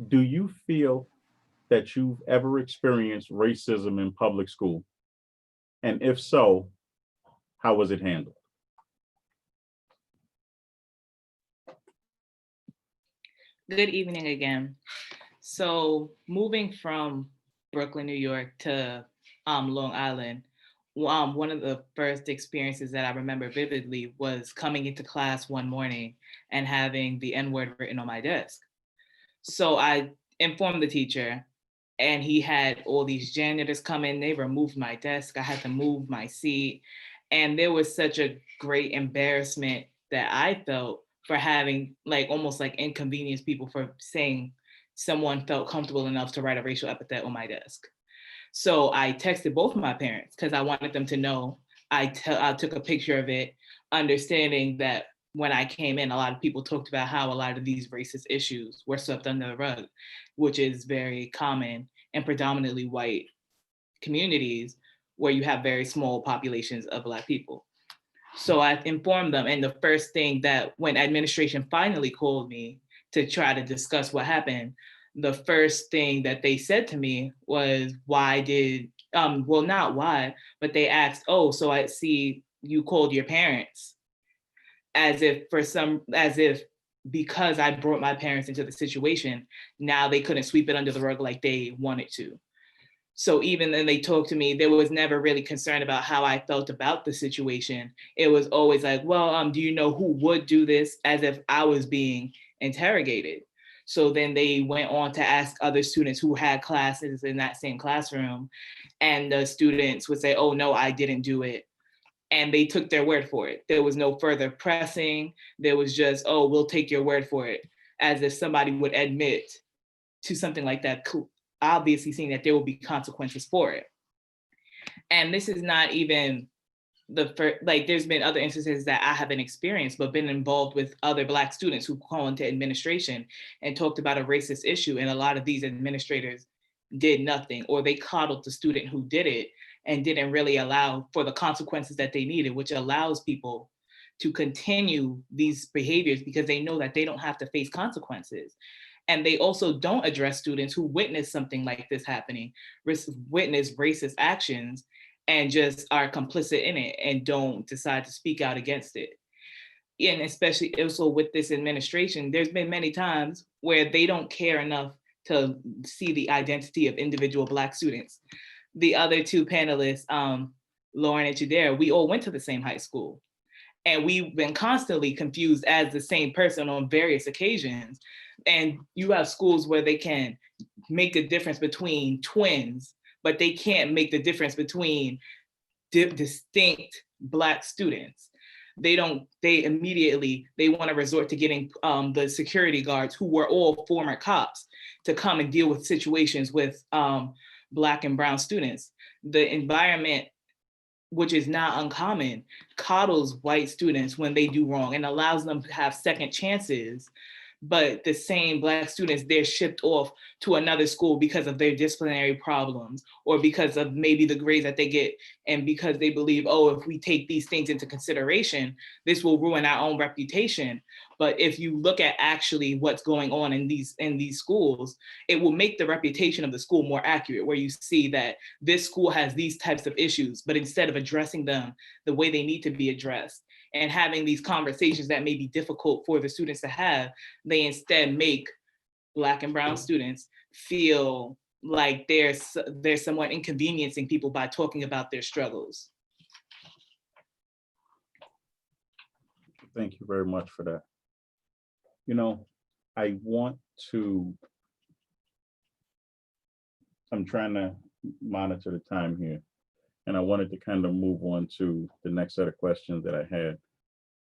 do you feel that you've ever experienced racism in public school? And if so, how was it handled? Good evening again. So moving from Brooklyn, New York to Long Island, one of the first experiences that I remember vividly was coming into class one morning and having the N-word written on my desk. So I informed the teacher, and he had all these janitors come in. They removed my desk. I had to move my seat. And there was such a great embarrassment that I felt for having like almost like inconvenienced people for saying someone felt comfortable enough to write a racial epithet on my desk. So I texted both of my parents because I wanted them to know. I took a picture of it, understanding that when I came in, a lot of people talked about how a lot of these racist issues were swept under the rug, which is very common in predominantly white communities where you have very small populations of Black people. So I informed them. And the first thing that when administration finally called me to try to discuss what happened, the first thing that they said to me was, why did, well, not why, but they asked, oh, so I see you called your parents, as if because I brought my parents into the situation, now they couldn't sweep it under the rug like they wanted to. So even then they talked to me, there was never really concern about how I felt about the situation. It was always like, well, do you know who would do this? As if I was being interrogated. So then they went on to ask other students who had classes in that same classroom. And the students would say, oh, no, I didn't do it. And they took their word for it. There was no further pressing. There was just, oh, we'll take your word for it. As if somebody would admit to something like that, obviously seeing that there will be consequences for it. And this is not even the first, like there's been other instances that I haven't experienced, but been involved with other Black students who call into administration and talked about a racist issue. And a lot of these administrators did nothing, or they coddled the student who did it and didn't really allow for the consequences that they needed, which allows people to continue these behaviors because they know that they don't have to face consequences. And they also don't address students who witness something like this happening, witness racist actions, and just are complicit in it and don't decide to speak out against it. And especially also with this administration, there's been many times where they don't care enough to see the identity of individual Black students. The other two panelists, Lauren and Jadera, we all went to the same high school. And we've been constantly confused as the same person on various occasions. And you have schools where they can make the difference between twins, but they can't make the difference between distinct Black students. They immediately want to resort to getting the security guards, who were all former cops, to come and deal with situations with Black and brown students. The environment, which is not uncommon, coddles white students when they do wrong and allows them to have second chances. But the same Black students, they're shipped off to another school because of their disciplinary problems, or because of maybe the grades that they get, and because they believe, oh, if we take these things into consideration, this will ruin our own reputation. But if you look at actually what's going on in these schools, it will make the reputation of the school more accurate, where you see that this school has these types of issues, but instead of addressing them the way they need to be addressed, and having these conversations that may be difficult for the students to have, they instead make Black and brown students feel like they're somewhat inconveniencing people by talking about their struggles. Thank you very much for that. You know, I'm trying to monitor the time here, and I wanted to kind of move on to the next set of questions that I had.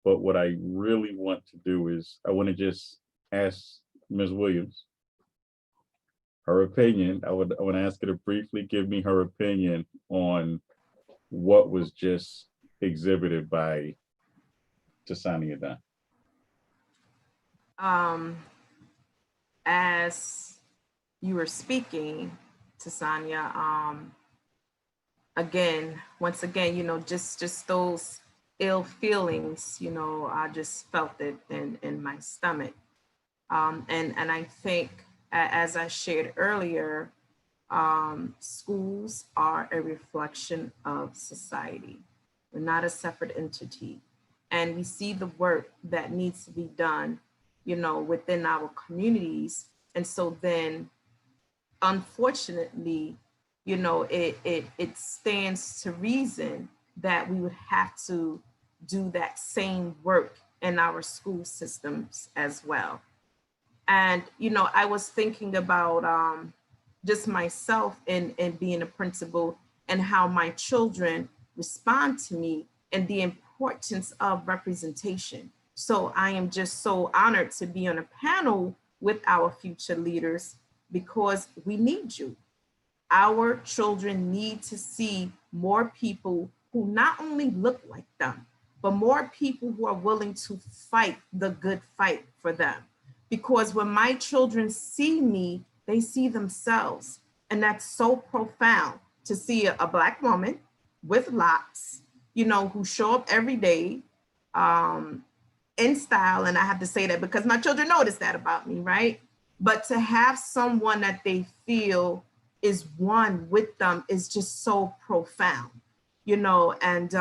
But what I really want to do is I want to just ask Ms. Williams her opinion. I want to ask her to briefly give me her opinion on what was just exhibited by Tasania Dunn. As you were speaking, Tasania, once again, just those ill feelings, I just felt it in my stomach. And I think, as I shared earlier, schools are a reflection of society. We're not a separate entity. And we see the work that needs to be done, within our communities. And so then, unfortunately, it stands to reason that we would have to do that same work in our school systems as well. And, I was thinking about just myself and being a principal, and how my children respond to me, and the importance of representation. So I am just so honored to be on a panel with our future leaders, because we need you. Our children need to see more people who not only look like them, but more people who are willing to fight the good fight for them. Because when my children see me, they see themselves. And that's so profound, to see a Black woman with locks, you know, who show up every day in style. And I have to say that because my children notice that about me, right? But to have someone that they feel is one with them is just so profound, you know. And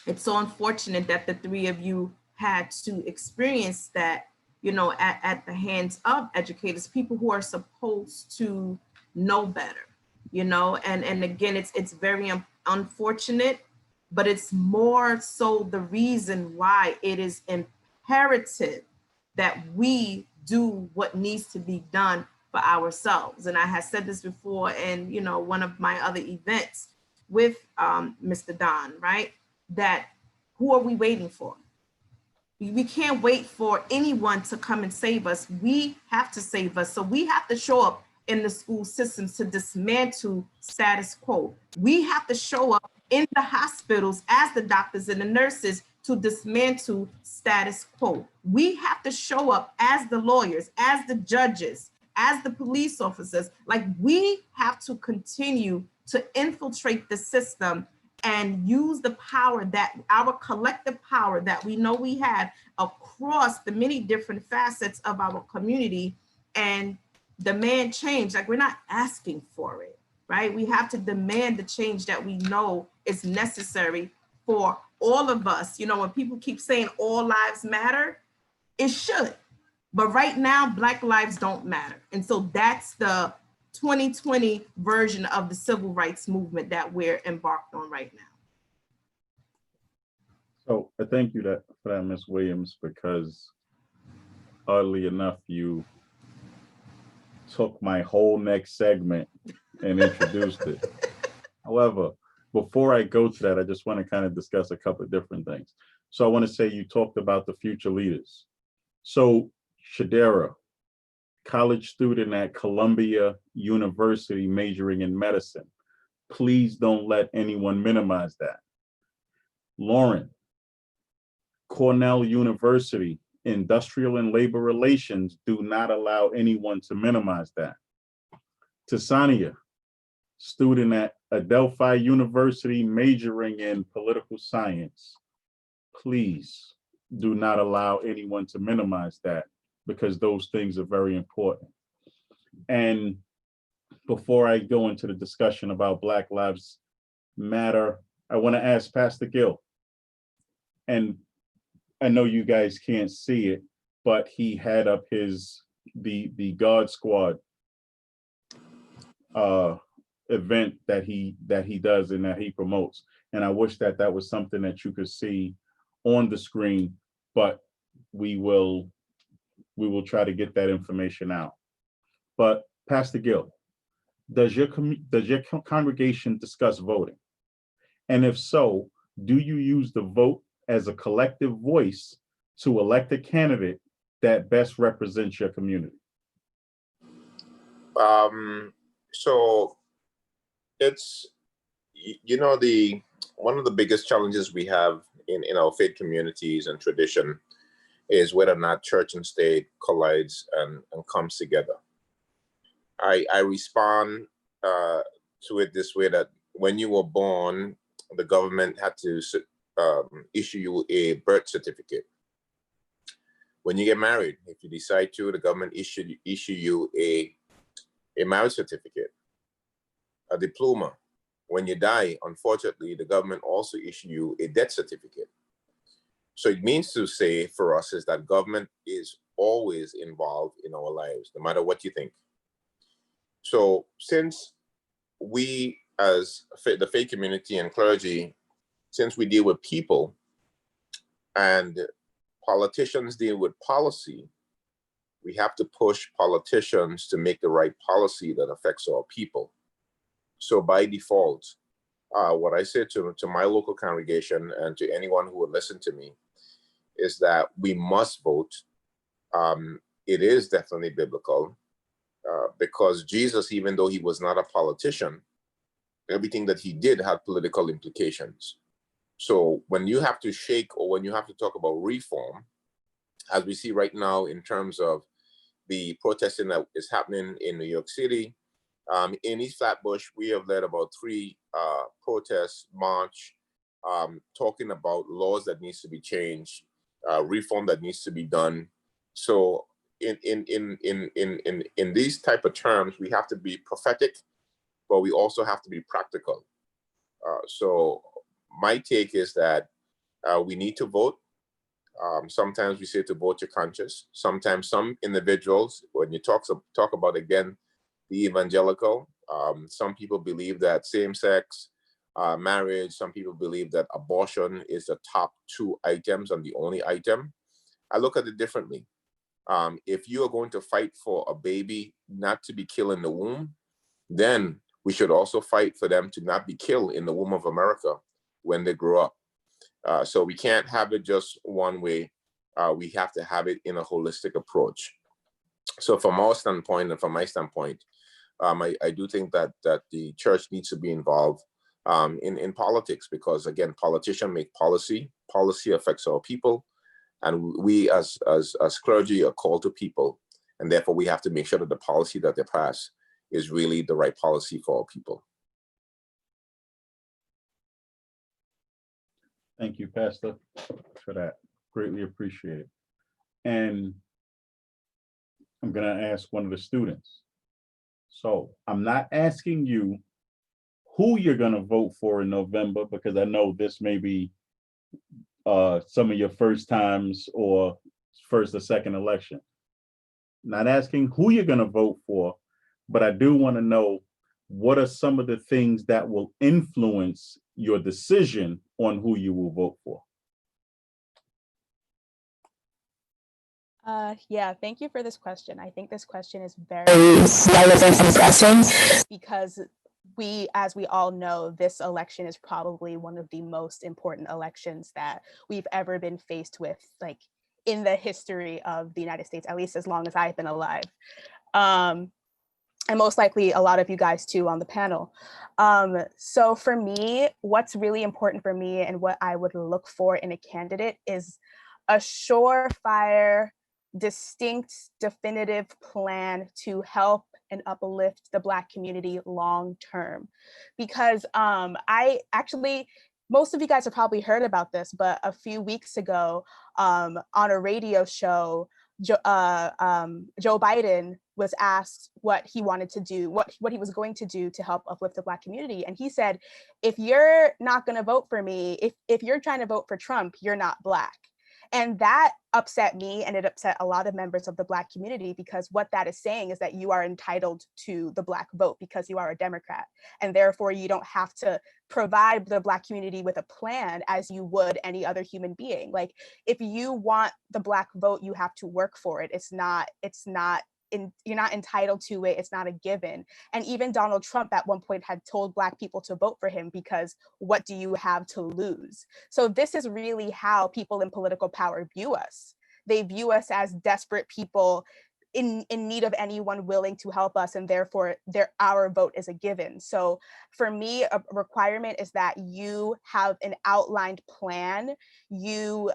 it's so unfortunate that the three of you had to experience that, you know, at the hands of educators, people who are supposed to know better, you know. And again, it's very unfortunate, but it's more so the reason why it is imperative that we do what needs to be done for ourselves. And I had said this before in, you know, one of my other events with Mr. Don, right? That who are we waiting for? We can't wait for anyone to come and save us. We have to save us. So we have to show up in the school systems to dismantle status quo. We have to show up in the hospitals as the doctors and the nurses to dismantle status quo. We have to show up as the lawyers, as the judges, as the police officers. Like, we have to continue to infiltrate the system and use the power, that our collective power that we know we have across the many different facets of our community, and demand change. Like, we're not asking for it, right? We have to demand the change that we know is necessary for all of us. You know, when people keep saying all lives matter, it should. But right now, Black lives don't matter. And so that's the 2020 version of the civil rights movement that we're embarked on right now. So I thank you for that, Ms. Williams, because oddly enough, you took my whole next segment and introduced it. However, before I go to that, I just want to kind of discuss a couple of different things. So I want to say, you talked about the future leaders. So Shadera, college student at Columbia University majoring in medicine. Please don't let anyone minimize that. Lauren, Cornell University, industrial and labor relations. Do not allow anyone to minimize that. Tasania, student at Adelphi University majoring in political science. Please do not allow anyone to minimize that, because those things are very important. And before I go into the discussion about Black Lives Matter, I want to ask Pastor Gill, and I know you guys can't see it, but he had up the God Squad event that he does and that he promotes. And I wish that was something that you could see on the screen, but we will try to get that information out. But Pastor Gill, does your congregation discuss voting? And if so, do you use the vote as a collective voice to elect a candidate that best represents your community? So it's, you know, one of the biggest challenges we have in our faith communities and tradition is whether or not church and state collides and comes together. I respond to it this way, that when you were born, the government had to issue you a birth certificate. When you get married, if you decide to, the government issue you a marriage certificate, a diploma. When you die, unfortunately, the government also issue you a death certificate. So it means to say for us is that government is always involved in our lives, no matter what you think. So since we, as the faith community and clergy, since we deal with people and politicians deal with policy, we have to push politicians to make the right policy that affects our people. So by default, what I say to my local congregation and to anyone who would listen to me is that we must vote. It is definitely biblical because Jesus, even though he was not a politician, everything that he did had political implications. So when you have to shake or when you have to talk about reform, as we see right now in terms of the protesting that is happening in New York City, in East Flatbush, we have led about 3 protests, march, talking about laws that needs to be changed, reform that needs to be done. So in these type of terms, we have to be prophetic, but we also have to be practical. So my take is that we need to vote. Sometimes we say to vote your conscience. Sometimes some individuals, when you talk about, again, the evangelical, some people believe that same-sex marriage, some people believe that abortion is the top 2 items and the only item. I look at it differently. If you are going to fight for a baby not to be killed in the womb, then we should also fight for them to not be killed in the womb of America when they grow up. So we can't have it just one way. We have to have it in a holistic approach. So from our standpoint and from my standpoint, I do think that the church needs to be involved in politics because, again, politicians make policy. Policy affects our people. And we as clergy are called to people. And therefore, we have to make sure that the policy that they pass is really the right policy for our people. Thank you, Pastor, for that. Greatly appreciate it. And I'm going to ask one of the students. So I'm not asking you who you're going to vote for in November, because I know this may be some of your first times or first or second election. Not asking who you're going to vote for, but I do want to know what are some of the things that will influence your decision on who you will vote for. Yeah, thank you for this question. I think this question is very relevant and pressing because as we all know, this election is probably one of the most important elections that we've ever been faced with, like in the history of the United States, at least as long as I've been alive. And most likely a lot of you guys too on the panel. So for me, what's really important for me and what I would look for in a candidate is a surefire, distinct, definitive plan to help and uplift the Black community long term. Because most of you guys have probably heard about this, but a few weeks ago on a radio show, Joe Biden was asked what he wanted to do, what he was going to do to help uplift the Black community. And he said, if you're not going to vote for me, if you're trying to vote for Trump, you're not Black. And that upset me, and it upset a lot of members of the Black community, because what that is saying is that you are entitled to the Black vote because you are a Democrat. And therefore you don't have to provide the Black community with a plan as you would any other human being. Like, if you want the Black vote, you have to work for it. You're not entitled to it. It's not a given. And even Donald Trump at one point had told Black people to vote for him because what do you have to lose? So this is really how people in political power view us. They view us as desperate people in need of anyone willing to help us, and therefore our vote is a given. So for me, a requirement is that you have an outlined plan. You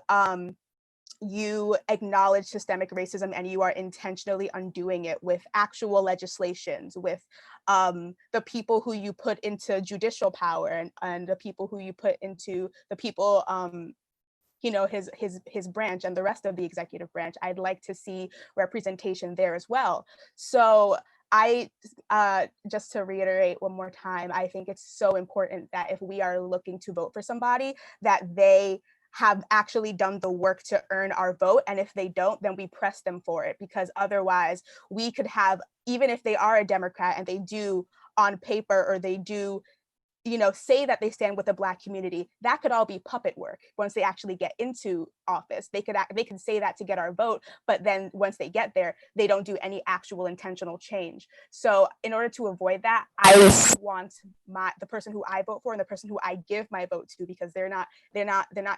acknowledge systemic racism and you are intentionally undoing it with actual legislations, with the people who you put into judicial power and the people who you put into the people, his branch and the rest of the executive branch. I'd like to see representation there as well. So just to reiterate one more time, I think it's so important that if we are looking to vote for somebody, that they have actually done the work to earn our vote. And if they don't, then we press them for it, because otherwise we could have, even if they are a Democrat and they do on paper, or they do say that they stand with the Black community, that could all be puppet work. Once they actually get into office, they could say that to get our vote, but then once they get there, they don't do any actual intentional change. So in order to avoid that, I want the person who I vote for and the person who I give my vote to, because they're not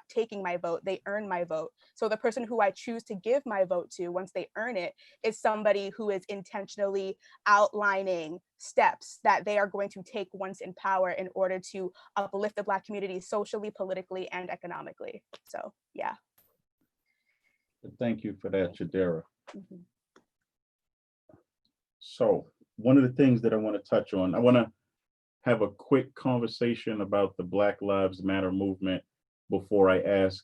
taking my vote, they earn my vote. So the person who I choose to give my vote to, once they earn it, is somebody who is intentionally outlining steps that they are going to take once in power in order to uplift the Black community socially, politically, and economically. So yeah. Thank you for that, Chidera. Mm-hmm. So one of the things that I want to touch on, I want to have a quick conversation about the Black Lives Matter movement before I ask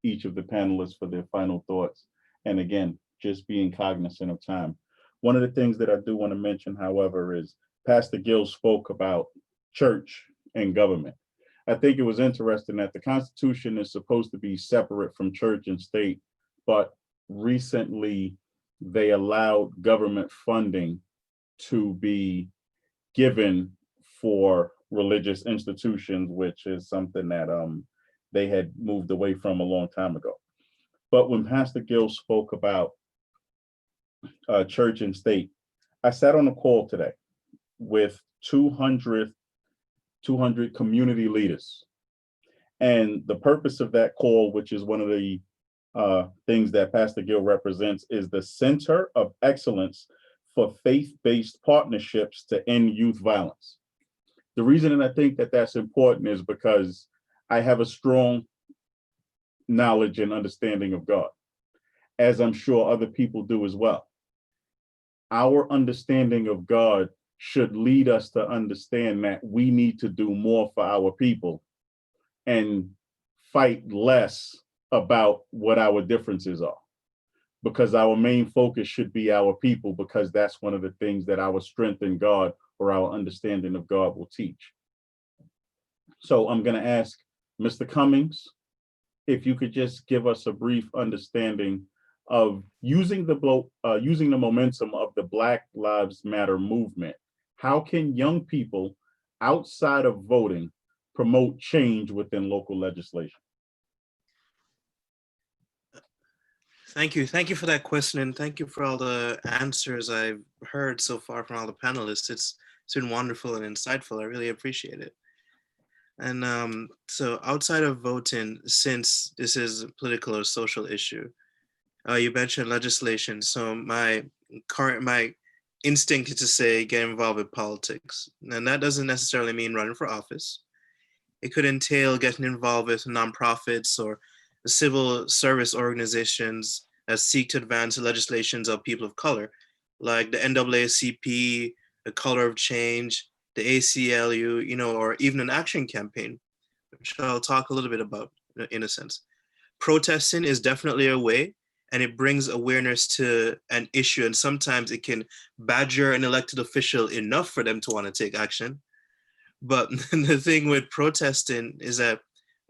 each of the panelists for their final thoughts. And again, just being cognizant of time. One of the things that I do want to mention, however, is Pastor Gill spoke about church and government. I think it was interesting that the Constitution is supposed to be separate from church and state, but recently they allowed government funding to be given for religious institutions, which is something that they had moved away from a long time ago. But when Pastor Gill spoke about church and state, I sat on a call today with 200 community leaders. And the purpose of that call, which is one of the things that Pastor Gill represents, is the Center of Excellence for Faith-Based Partnerships to End Youth Violence. The reason that I think that that's important is because I have a strong knowledge and understanding of God, as I'm sure other people do as well. Our understanding of God should lead us to understand that we need to do more for our people and fight less about what our differences are, because our main focus should be our people, because that's one of the things that our strength in God or our understanding of God will teach. So I'm going to ask Mr. Cummings, if you could just give us a brief understanding of using the momentum of the Black Lives Matter movement. How can young people outside of voting promote change within local legislation? Thank you for that question, and thank you for all the answers I've heard so far from all the panelists. It's been wonderful and insightful. I really appreciate it. And so outside of voting, since this is a political or social issue, you mentioned legislation. So my instinct is to say get involved with politics. And that doesn't necessarily mean running for office. It could entail getting involved with nonprofits or civil service organizations that seek to advance the legislations of people of color, like the NAACP, the Color of Change, the ACLU, or even an action campaign, which I'll talk a little bit about in a sense. Protesting is definitely a way, and it brings awareness to an issue, and sometimes it can badger an elected official enough for them to want to take action. But the thing with protesting is that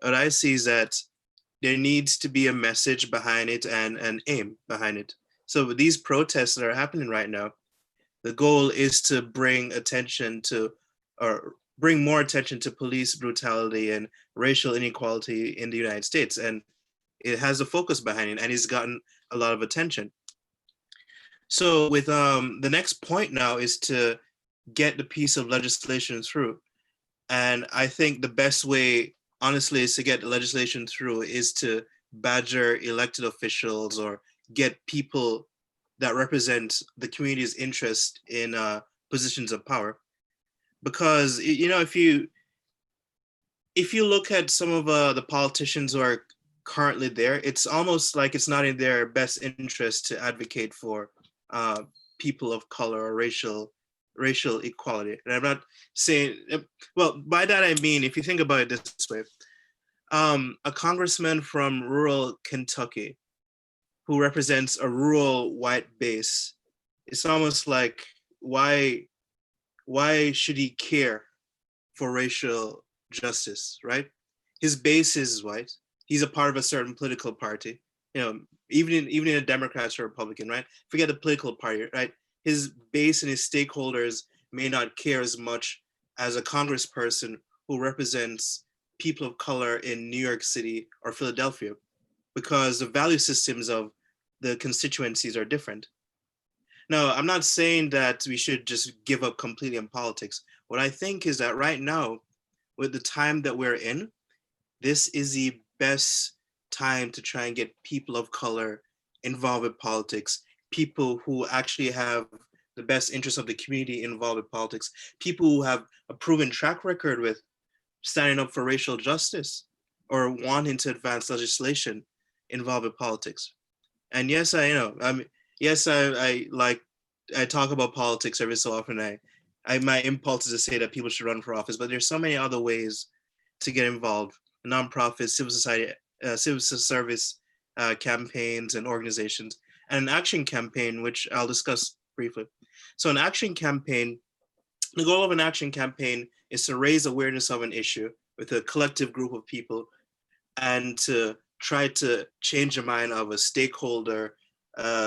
what I see is that there needs to be a message behind it and an aim behind it. So with these protests that are happening right now, the goal is to bring more attention to police brutality and racial inequality in the United States. And it has a focus behind it, and it's gotten a lot of attention. So with the next point now is to get the piece of legislation through. And I think the best way, honestly, is to get the legislation through is to badger elected officials or get people that represent the community's interest in positions of power. Because, if you look at some of the politicians who are currently there, it's almost like it's not in their best interest to advocate for people of color or racial equality. And I'm not saying, well, by that I mean, if you think about it this way, a congressman from rural Kentucky who represents a rural white base, it's almost like, why should he care for racial justice, right? His base is white. He's a part of a certain political party, even in a Democrat or Republican, right? Forget the political party, right? His base and his stakeholders may not care as much as a congressperson who represents people of color in New York City or Philadelphia, because the value systems of the constituencies are different. Now, I'm not saying that we should just give up completely on politics. What I think is that right now, with the time that we're in, this is the best time to try and get people of color involved with politics, people who actually have the best interests of the community involved with politics, people who have a proven track record with standing up for racial justice or wanting to advance legislation involved with politics. And yes, I talk about politics every so often. My impulse is to say that people should run for office, but there's so many other ways to get involved: nonprofits, civil society, civil service campaigns and organizations, and an action campaign, which I'll discuss briefly. So an action campaign, the goal of an action campaign is to raise awareness of an issue with a collective group of people and to try to change the mind of a stakeholder,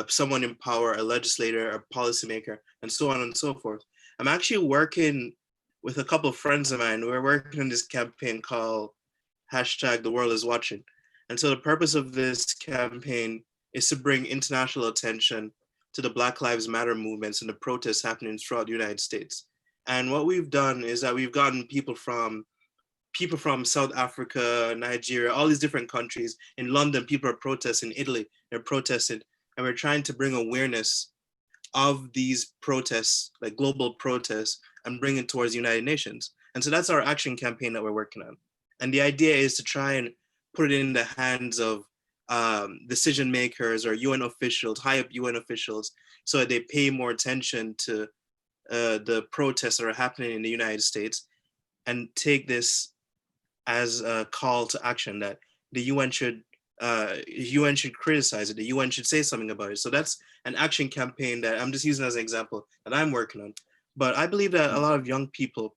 someone in power, a legislator, a policymaker, and so on and so forth. I'm actually working with a couple of friends of mine. We're working on this campaign called #TheWorldIsWatching. And so the purpose of this campaign is to bring international attention to the Black Lives Matter movements and the protests happening throughout the United States. And what we've done is that we've gotten people from South Africa, Nigeria, all these different countries. In London, people are protesting. In Italy, they're protesting. And we're trying to bring awareness of these protests, like global protests, and bring it towards the United Nations. And so that's our action campaign that we're working on. And the idea is to try and put it in the hands of decision makers or UN officials, high up UN officials, so that they pay more attention to the protests that are happening in the United States, and take this as a call to action that the UN should criticize it, the UN should say something about it. So that's an action campaign that I'm just using as an example that I'm working on. But I believe that a lot of young people,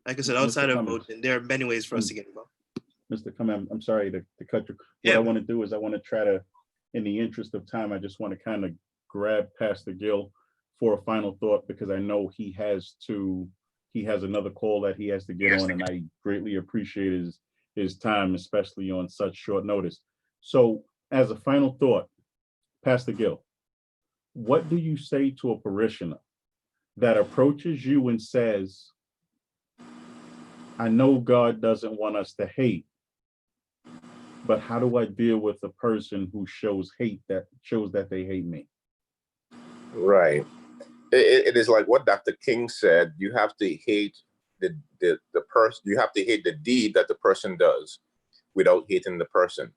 like I said, outside of voting, there are many ways for us to get involved. Mr. Cummins, I'm sorry to cut you. What I want to do is I want to try to, in the interest of time, I just want to kind of grab Pastor Gill for a final thought, because I know he has another call that he has to get on, and I greatly appreciate his time, especially on such short notice. So as a final thought, Pastor Gill, what do you say to a parishioner that approaches you and says, I know God doesn't want us to hate, but how do I deal with a person who shows that they hate me? Right. It is like what Dr. King said. You have to hate the person. You have to hate the deed that the person does without hating the person.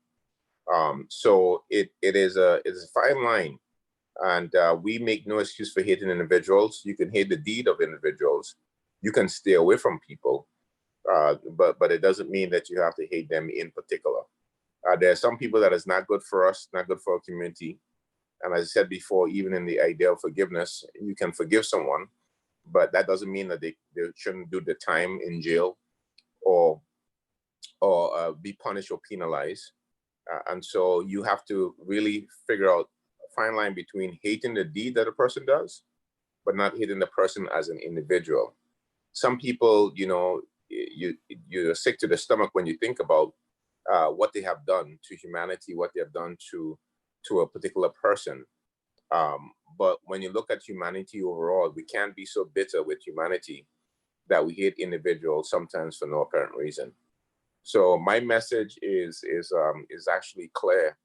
So it is a fine line, and we make no excuse for hating individuals. You can hate the deed of individuals. You can stay away from people, but it doesn't mean that you have to hate them in particular. There are some people that is not good for us, not good for our community. And as I said before, even in the idea of forgiveness, you can forgive someone, but that doesn't mean that they shouldn't do the time in jail or be punished or penalized. And so you have to really figure out a fine line between hating the deed that a person does, but not hating the person as an individual. Some people, you're sick to the stomach when you think about what they have done to humanity, what they have done to a particular person. But when you look at humanity overall, we can't be so bitter with humanity that we hate individuals sometimes for no apparent reason. So my message is actually clear.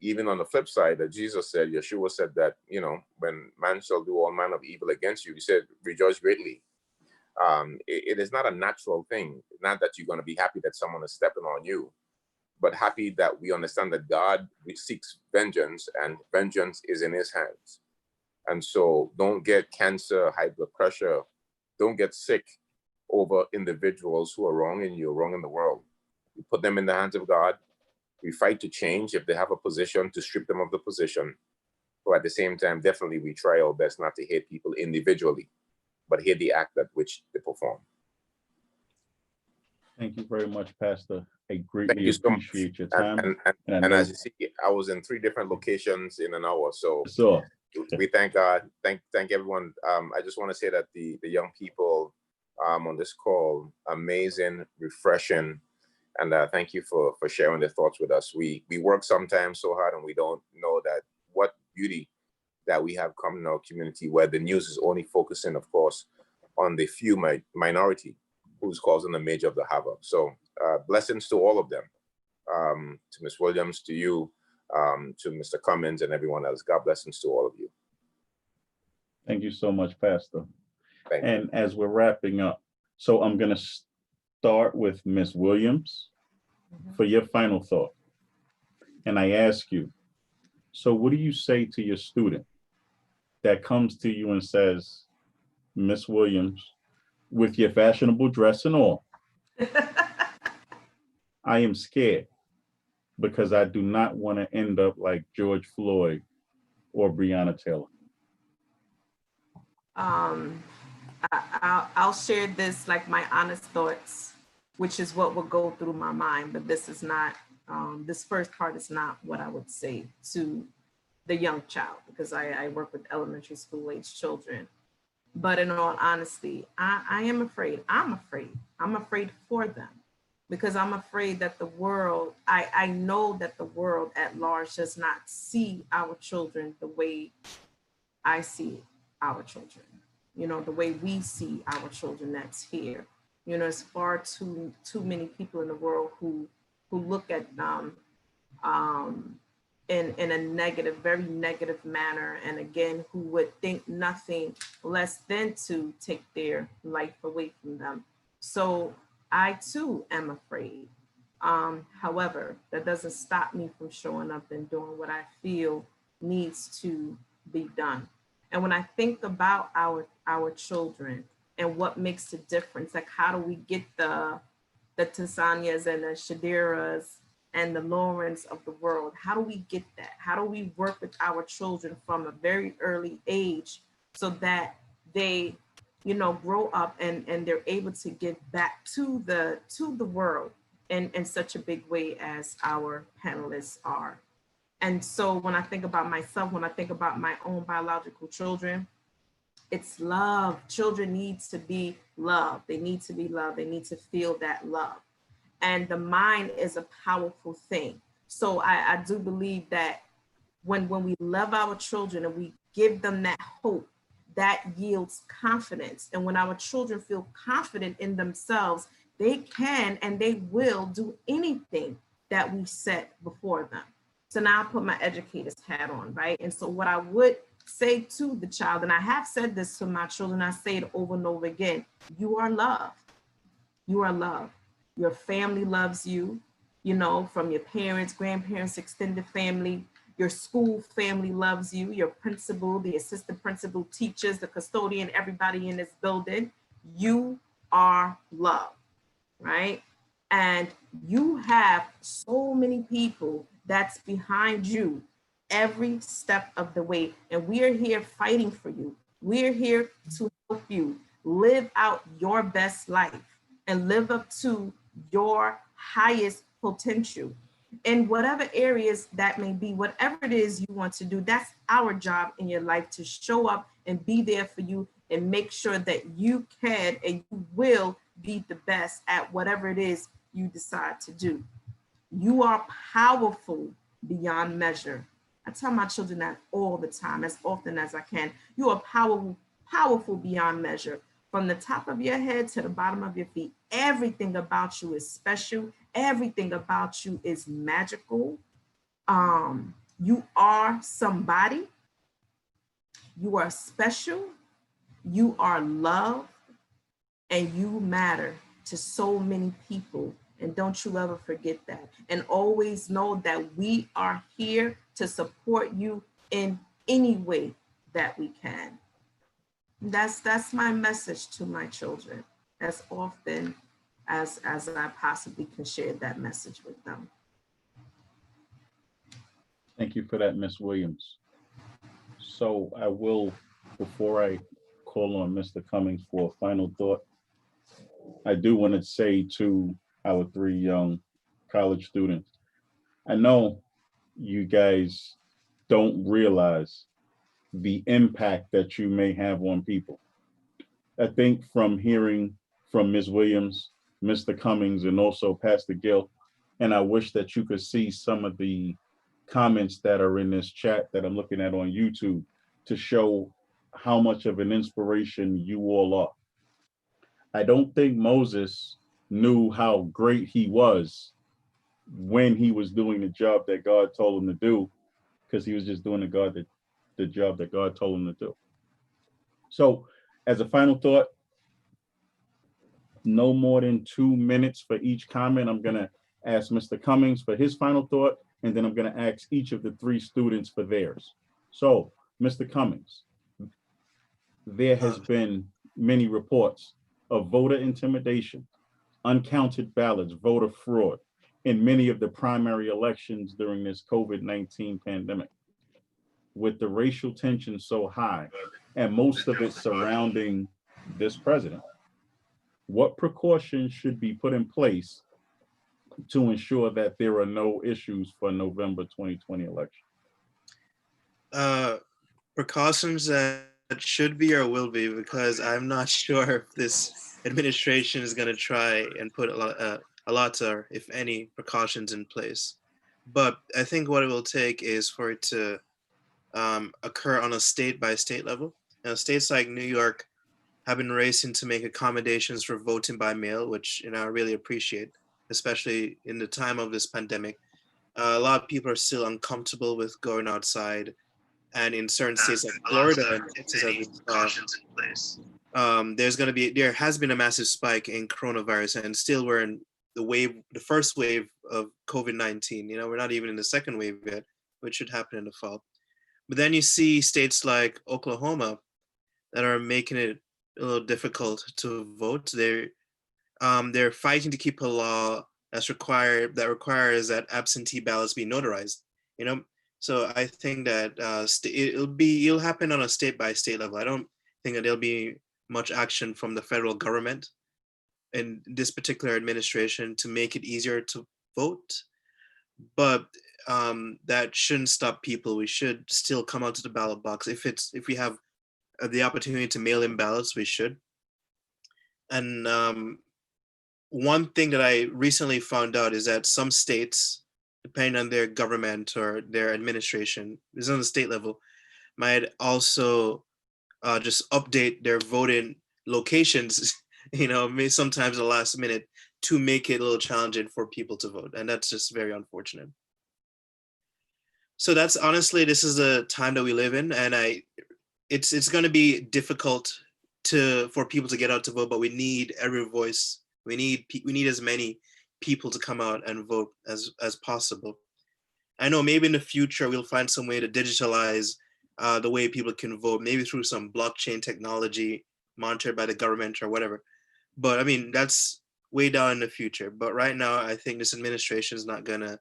Even on the flip side, that Jesus said, Yeshua said that, when man shall do all manner of evil against you, he said, rejoice greatly. It is not a natural thing. It's not that you're going to be happy that someone is stepping on you, but happy that we understand that God seeks vengeance, and vengeance is in his hands. And so don't get cancer, high blood pressure, don't get sick over individuals who are wrong and you're wrong in the world. We put them in the hands of God. We fight to change. If they have a position, to strip them of the position. But at the same time, definitely we try our best not to hate people individually, but hate the act at which they perform. Thank you very much, Pastor. I greatly appreciate your time. And as you see, I was in 3 different locations in an hour. So we thank God. Thank everyone. I just want to say that the young people on this call. Amazing, refreshing, and thank you for sharing the thoughts with us. We work sometimes so hard, and we don't know that what beauty that we have come in our community, where the news is only focusing, of course, on the few minority who's causing the major of the havoc. So blessings to all of them, to Ms. Williams, to you, to Mr. Cummins, and everyone else. God blessings to all of you. Thank you so much, Pastor. Thank you. And as we're wrapping up, so I'm going to start with Ms. Williams for your final thought. And I ask you, so what do you say to your student that comes to you and says, Miss Williams, with your fashionable dress and all, I am scared because I do not want to end up like George Floyd or Breonna Taylor? I'll share this, like my honest thoughts, which is what will go through my mind, but this is not, this first part is not what I would say to the young child, because I work with elementary school age children. But in all honesty, I am afraid. I'm afraid for them, because I'm afraid that the world, I know that the world at large does not see our children the way I see our children. You know, the way we see our children that's here. You know, it's far too many people in the world who look at them in a negative, very negative manner, and again, who would think nothing less than to take their life away from them. So I too am afraid. However, that doesn't stop me from showing up and doing what I feel needs to be done. And when I think about our children and what makes the difference, like how do we get the Tasanias and the Shadiras and the Laurens of the world? How do we get that? How do we work with our children from a very early age so that they, you know, grow up and they're able to give back to the world in such a big way as our panelists are? And so when I think about myself, when I think about my own biological children, it's love. Children need to be loved. They need to be loved. They need to feel that love. And the mind is a powerful thing. So I do believe that when we love our children and we give them that hope, that yields confidence. And when our children feel confident in themselves, they can and they will do anything that we set before them. So now I put my educator's hat on, right? And so what I would say to the child, and I have said this to my children, I say it over and over again, you are loved. You are loved. Your family loves you, you know, from your parents, grandparents, extended family. Your school family loves you. Your principal, the assistant principal, teachers, the custodian, everybody in this building. You are loved, right? And you have so many people that's behind you every step of the way. And we are here fighting for you. We're here to help you live out your best life and live up to your highest potential in whatever areas that may be, whatever it is you want to do. That's our job in your life, to show up and be there for you and make sure that you can and you will be the best at whatever it is you decide to do. You are powerful beyond measure. I tell my children that all the time, as often as I can. You are powerful beyond measure. From the top of your head to the bottom of your feet, everything about you is special. Everything about you is magical. You are somebody. You are special. You are loved. And you matter to so many people. And don't you ever forget that. And always know that we are here to support you in any way that we can. That's my message to my children, as often as I possibly can share that message with them. Thank you for that, Ms. Williams. So I will, before I call on Mr. Cummings for a final thought, I do want to say to our three young college students, I know you guys don't realize the impact that you may have on people. I think from hearing from Ms. Williams, Mr. Cummings, and also Pastor Gill. And I wish that you could see some of the comments that are in this chat that I'm looking at on YouTube to show how much of an inspiration you all are. I don't think Moses knew how great he was when he was doing the job that God told him to do, because he was just doing the job that God told him to do. So as a final thought, no more than 2 minutes for each comment. I'm gonna ask Mr. Cummings for his final thought, and then I'm gonna ask each of the 3 students for theirs. So, Mr. Cummings, there has been many reports of voter intimidation, uncounted ballots, voter fraud in many of the primary elections during this COVID-19 pandemic. With the racial tension so high, and most of it surrounding this president, what precautions should be put in place to ensure that there are no issues for November 2020 election? Precautions that should be or will be, because I'm not sure if this administration is going to try and put a lot or if any precautions in place. But I think what it will take is for it to occur on a state by state level. Now, states like New York have been racing to make accommodations for voting by mail, which I really appreciate, especially in the time of this pandemic. A lot of people are still uncomfortable with going outside, and in certain states like Florida and Texas, there has been a massive spike in coronavirus, and still we're in the first wave of COVID-19. We're not even in the second wave yet, which should happen in the fall. But then you see states like Oklahoma that are making it a little difficult to vote. They're fighting to keep a law that requires that absentee ballots be notarized. So I think that it'll happen on a state by state level. I don't think that there'll be much action from the federal government in this particular administration to make it easier to vote, but that shouldn't stop people. We should still come out to the ballot box. If we have the opportunity to mail in ballots, we should. And one thing that I recently found out is that some states, depending on their government or their administration, is on the state level, might also just update their voting locations, maybe sometimes at the last minute, to make it a little challenging for people to vote. And that's just very unfortunate. So that's honestly, this is the time that we live in, and it's going to be difficult for people to get out to vote, but we need every voice. We need as many people to come out and vote as possible. I know maybe in the future we'll find some way to digitalize the way people can vote, maybe through some blockchain technology monitored by the government or whatever. But I mean, that's way down in the future. But right now, I think this administration is not gonna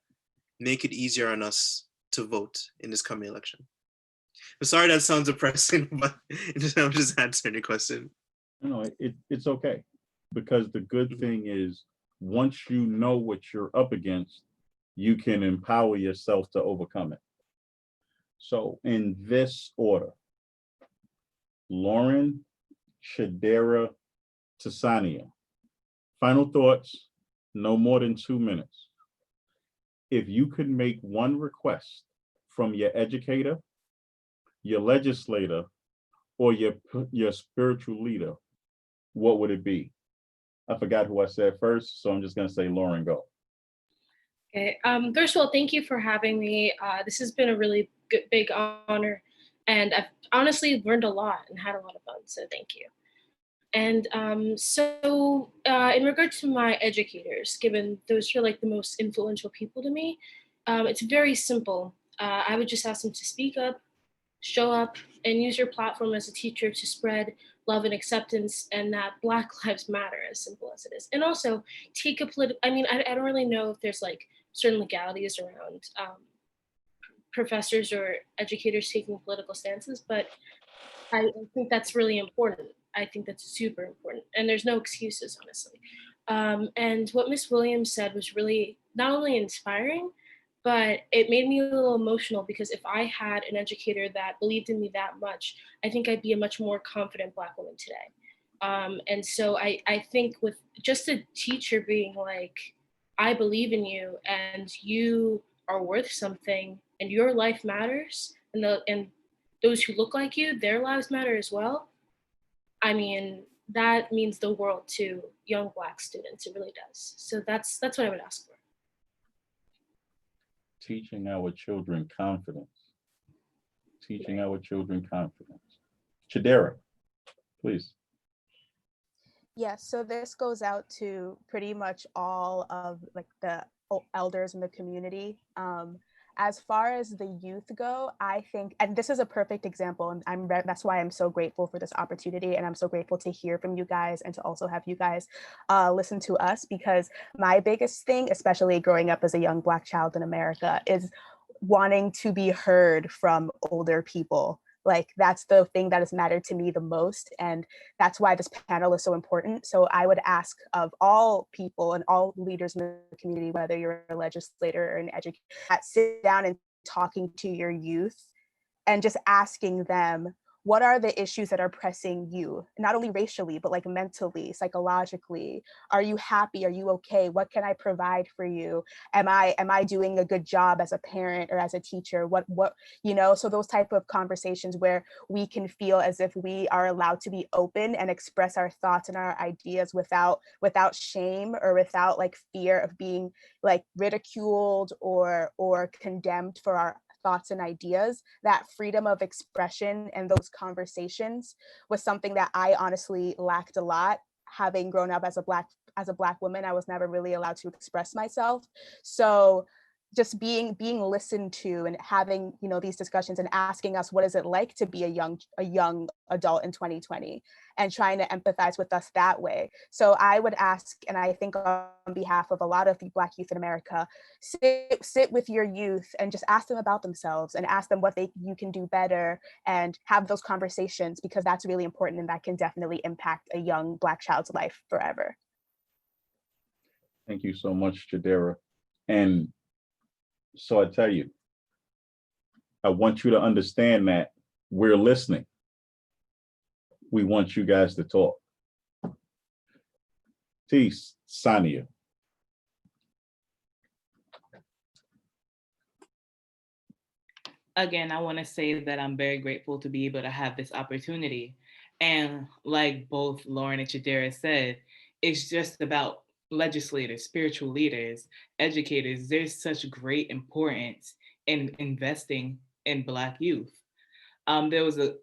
make it easier on us to vote in this coming election. I'm sorry that sounds depressing, but I'm just answering your question. No, it's okay, because the good thing is, once you know what you're up against, you can empower yourself to overcome it. So in this order: Lauren, Shadera, Tasania. Final thoughts, no more than 2 minutes. If you could make one request from your educator, your legislator, or your spiritual leader, what would it be? I forgot who I said first, so I'm just gonna say Lauren, go. Okay. First of all, thank you for having me. This has been a really good, big honor, and I've honestly learned a lot and had a lot of fun. So thank you. And in regard to my educators, given those are like the most influential people to me, it's very simple. I would just ask them to speak up, show up, and use your platform as a teacher to spread love and acceptance, and that Black Lives Matter, as simple as it is. And also take a political, I mean, I don't really know if there's like certain legalities around professors or educators taking political stances, but I think that's really important. I think that's super important. And there's no excuses, honestly. And what Miss Williams said was really not only inspiring, but it made me a little emotional, because if I had an educator that believed in me that much, I think I'd be a much more confident Black woman today. And so I think with just a teacher being like, I believe in you and you are worth something and your life matters, and those who look like you, their lives matter as well. I mean, that means the world to young Black students. It really does. So that's what I would ask for. Teaching our children confidence. Teaching our children confidence. Chidera, please. Yes, so this goes out to pretty much all of like the elders in the community. As far as the youth go, I think, and this is a perfect example, and that's why I'm so grateful for this opportunity, and I'm so grateful to hear from you guys and to also have you guys listen to us, because my biggest thing, especially growing up as a young Black child in America, is wanting to be heard from older people. Like, that's the thing that has mattered to me the most. And that's why this panel is so important. So I would ask of all people and all leaders in the community, whether you're a legislator or an educator, sit down and talking to your youth and just asking them, what are the issues that are pressing you, not only racially, but like mentally, psychologically? Are you happy? Are you okay? What can I provide for you? Am I doing a good job as a parent or as a teacher? What, so those type of conversations where we can feel as if we are allowed to be open and express our thoughts and our ideas without shame or without like fear of being like ridiculed or condemned for our thoughts and ideas. That freedom of expression and those conversations was something that I honestly lacked a lot. Having grown up as a black woman, I was never really allowed to express myself. So just being listened to and having these discussions and asking us, what is it like to be a young adult in 2020, and trying to empathize with us that way. So I would ask, and I think on behalf of a lot of the Black youth in America, sit with your youth and just ask them about themselves and ask them what you can do better, and have those conversations, because that's really important and that can definitely impact a young Black child's life forever. Thank you so much, Chidera. And so I tell you, I want you to understand that we're listening. We want you guys to talk. Peace, Sania. Again, I want to say that I'm very grateful to be able to have this opportunity. And like both Lauren and Chidera said, it's just about legislators, spiritual leaders, educators. There's such great importance in investing in Black youth. There was a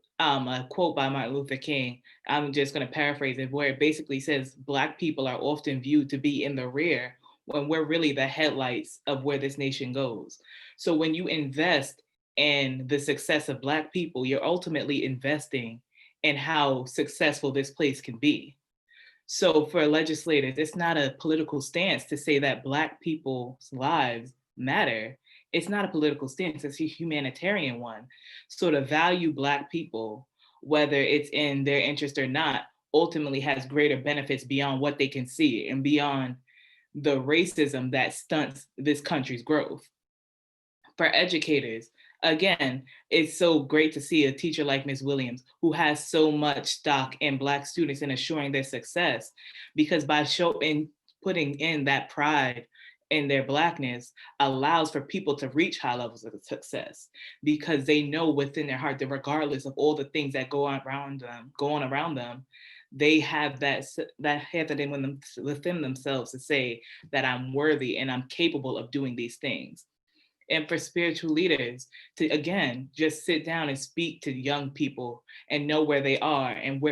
quote by Martin Luther King, I'm just going to paraphrase it, where it basically says, Black people are often viewed to be in the rear when we're really the headlights of where this nation goes. So when you invest in the success of Black people, you're ultimately investing in how successful this place can be. So for legislators, it's not a political stance to say that Black people's lives matter. It's not a political stance, it's a humanitarian one. So to value Black people, whether it's in their interest or not, ultimately has greater benefits beyond what they can see and beyond the racism that stunts this country's growth. For educators, again, it's so great to see a teacher like Ms. Williams, who has so much stock in Black students and assuring their success, because by putting in that pride in their Blackness allows for people to reach high levels of success, because they know within their heart that regardless of all the things that go on around them, they have that within themselves to say that I'm worthy and I'm capable of doing these things. And for spiritual leaders to, again, just sit down and speak to young people and know where they are and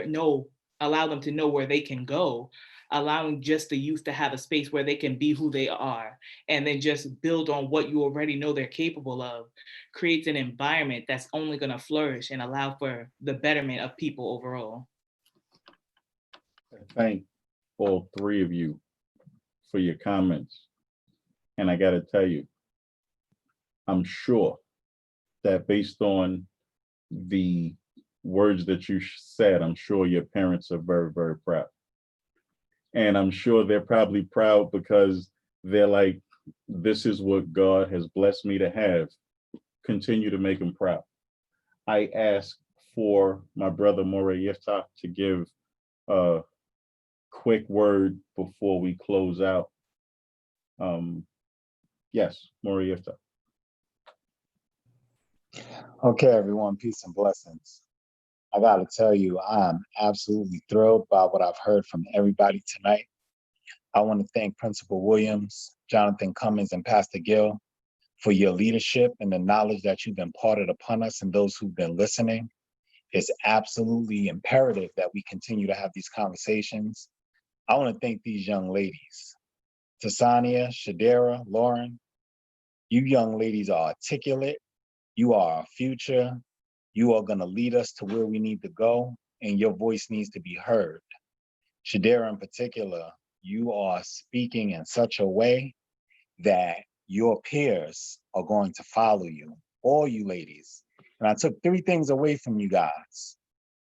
allow them to know where they can go, allowing just the youth to have a space where they can be who they are, and then just build on what you already know they're capable of, creates an environment that's only going to flourish and allow for the betterment of people overall. I thank all three of you for your comments. And I got to tell you, I'm sure that based on the words that you said, I'm sure your parents are very, very proud. And I'm sure they're probably proud because they're like, this is what God has blessed me to have. Continue to make them proud. I ask for my brother Morey Yiftach to give a quick word before we close out. Yes, Maria. Okay, everyone, peace and blessings. I got to tell you, I'm absolutely thrilled by what I've heard from everybody tonight. I want to thank Principal Williams, Jonathan Cummins, and Pastor Gill for your leadership and the knowledge that you've imparted upon us and those who've been listening. It's absolutely imperative that we continue to have these conversations. I want to thank these young ladies, Tasania, Shadera, Lauren. You young ladies are articulate. You are our future. You are going to lead us to where we need to go, and your voice needs to be heard. Shadera in particular, you are speaking in such a way that your peers are going to follow you, all you ladies. And I took 3 things away from you guys.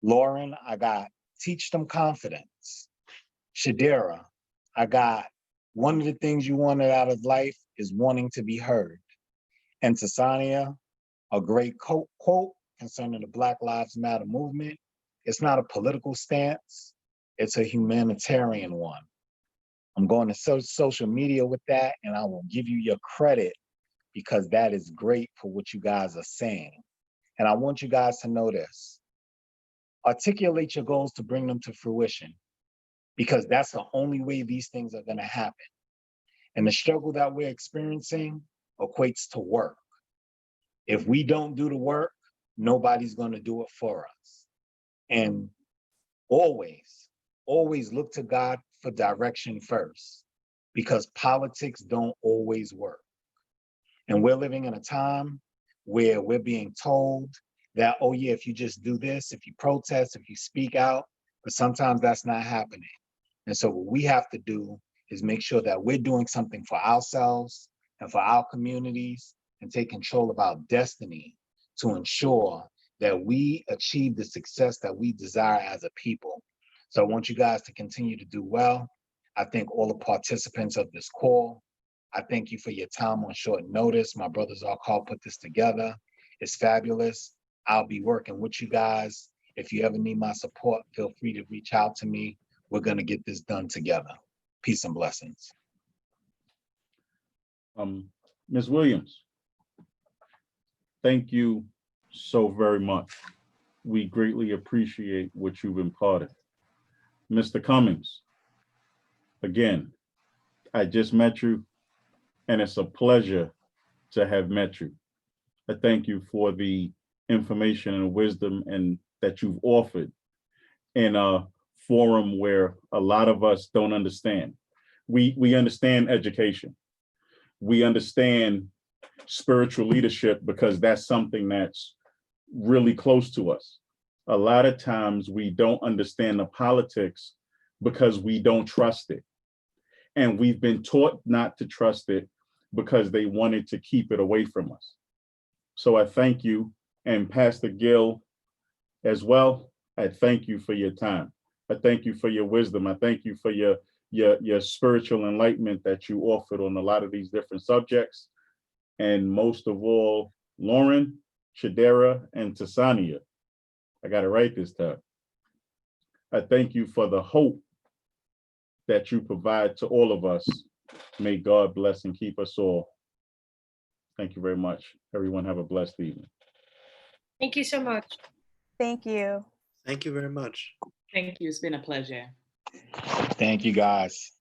Lauren, I got teach them confidence. Shadera, I got one of the things you wanted out of life is wanting to be heard. And Tasania, a great quote concerning the Black Lives Matter movement. It's not a political stance, it's a humanitarian one. I'm going to social media with that, and I will give you your credit because that is great for what you guys are saying. And I want you guys to know this. Articulate your goals to bring them to fruition, because that's the only way these things are going to happen. And the struggle that we're experiencing equates to work. If we don't do the work, nobody's going to do it for us. And always look to God for direction first, because politics don't always work. And we're living in a time where we're being told that, oh yeah, if you just do this, if you protest, if you speak out, but sometimes that's not happening. And so what we have to do is make sure that we're doing something for ourselves and for our communities and take control of our destiny to ensure that we achieve the success that we desire as a people. So I want you guys to continue to do well. I thank all the participants of this call. I thank you for your time on short notice. My brothers all called put this together. It's fabulous. I'll be working with you guys. If you ever need my support, feel free to reach out to me. We're going to get this done together. Peace and blessings. Ms. Williams, thank you so very much. We greatly appreciate what you've imparted. Mr. Cummings, again, I just met you, and it's a pleasure to have met you. I thank you for the information and wisdom and that you've offered in a forum where a lot of us don't understand. We understand education. We understand spiritual leadership because that's something that's really close to us. A lot of times we don't understand the politics because we don't trust it. And we've been taught not to trust it because they wanted to keep it away from us. So I thank you, and Pastor Gill as well. I thank you for your time. I thank you for your wisdom. I thank you for your spiritual enlightenment that you offered on a lot of these different subjects. And most of all, Lauren, Shadera, and Tasania. I got it right this time. I thank you for the hope that you provide to all of us. May God bless and keep us all. Thank you very much. Everyone have a blessed evening. Thank you so much. Thank you. Thank you very much. Thank you. It's been a pleasure. Thank you, guys.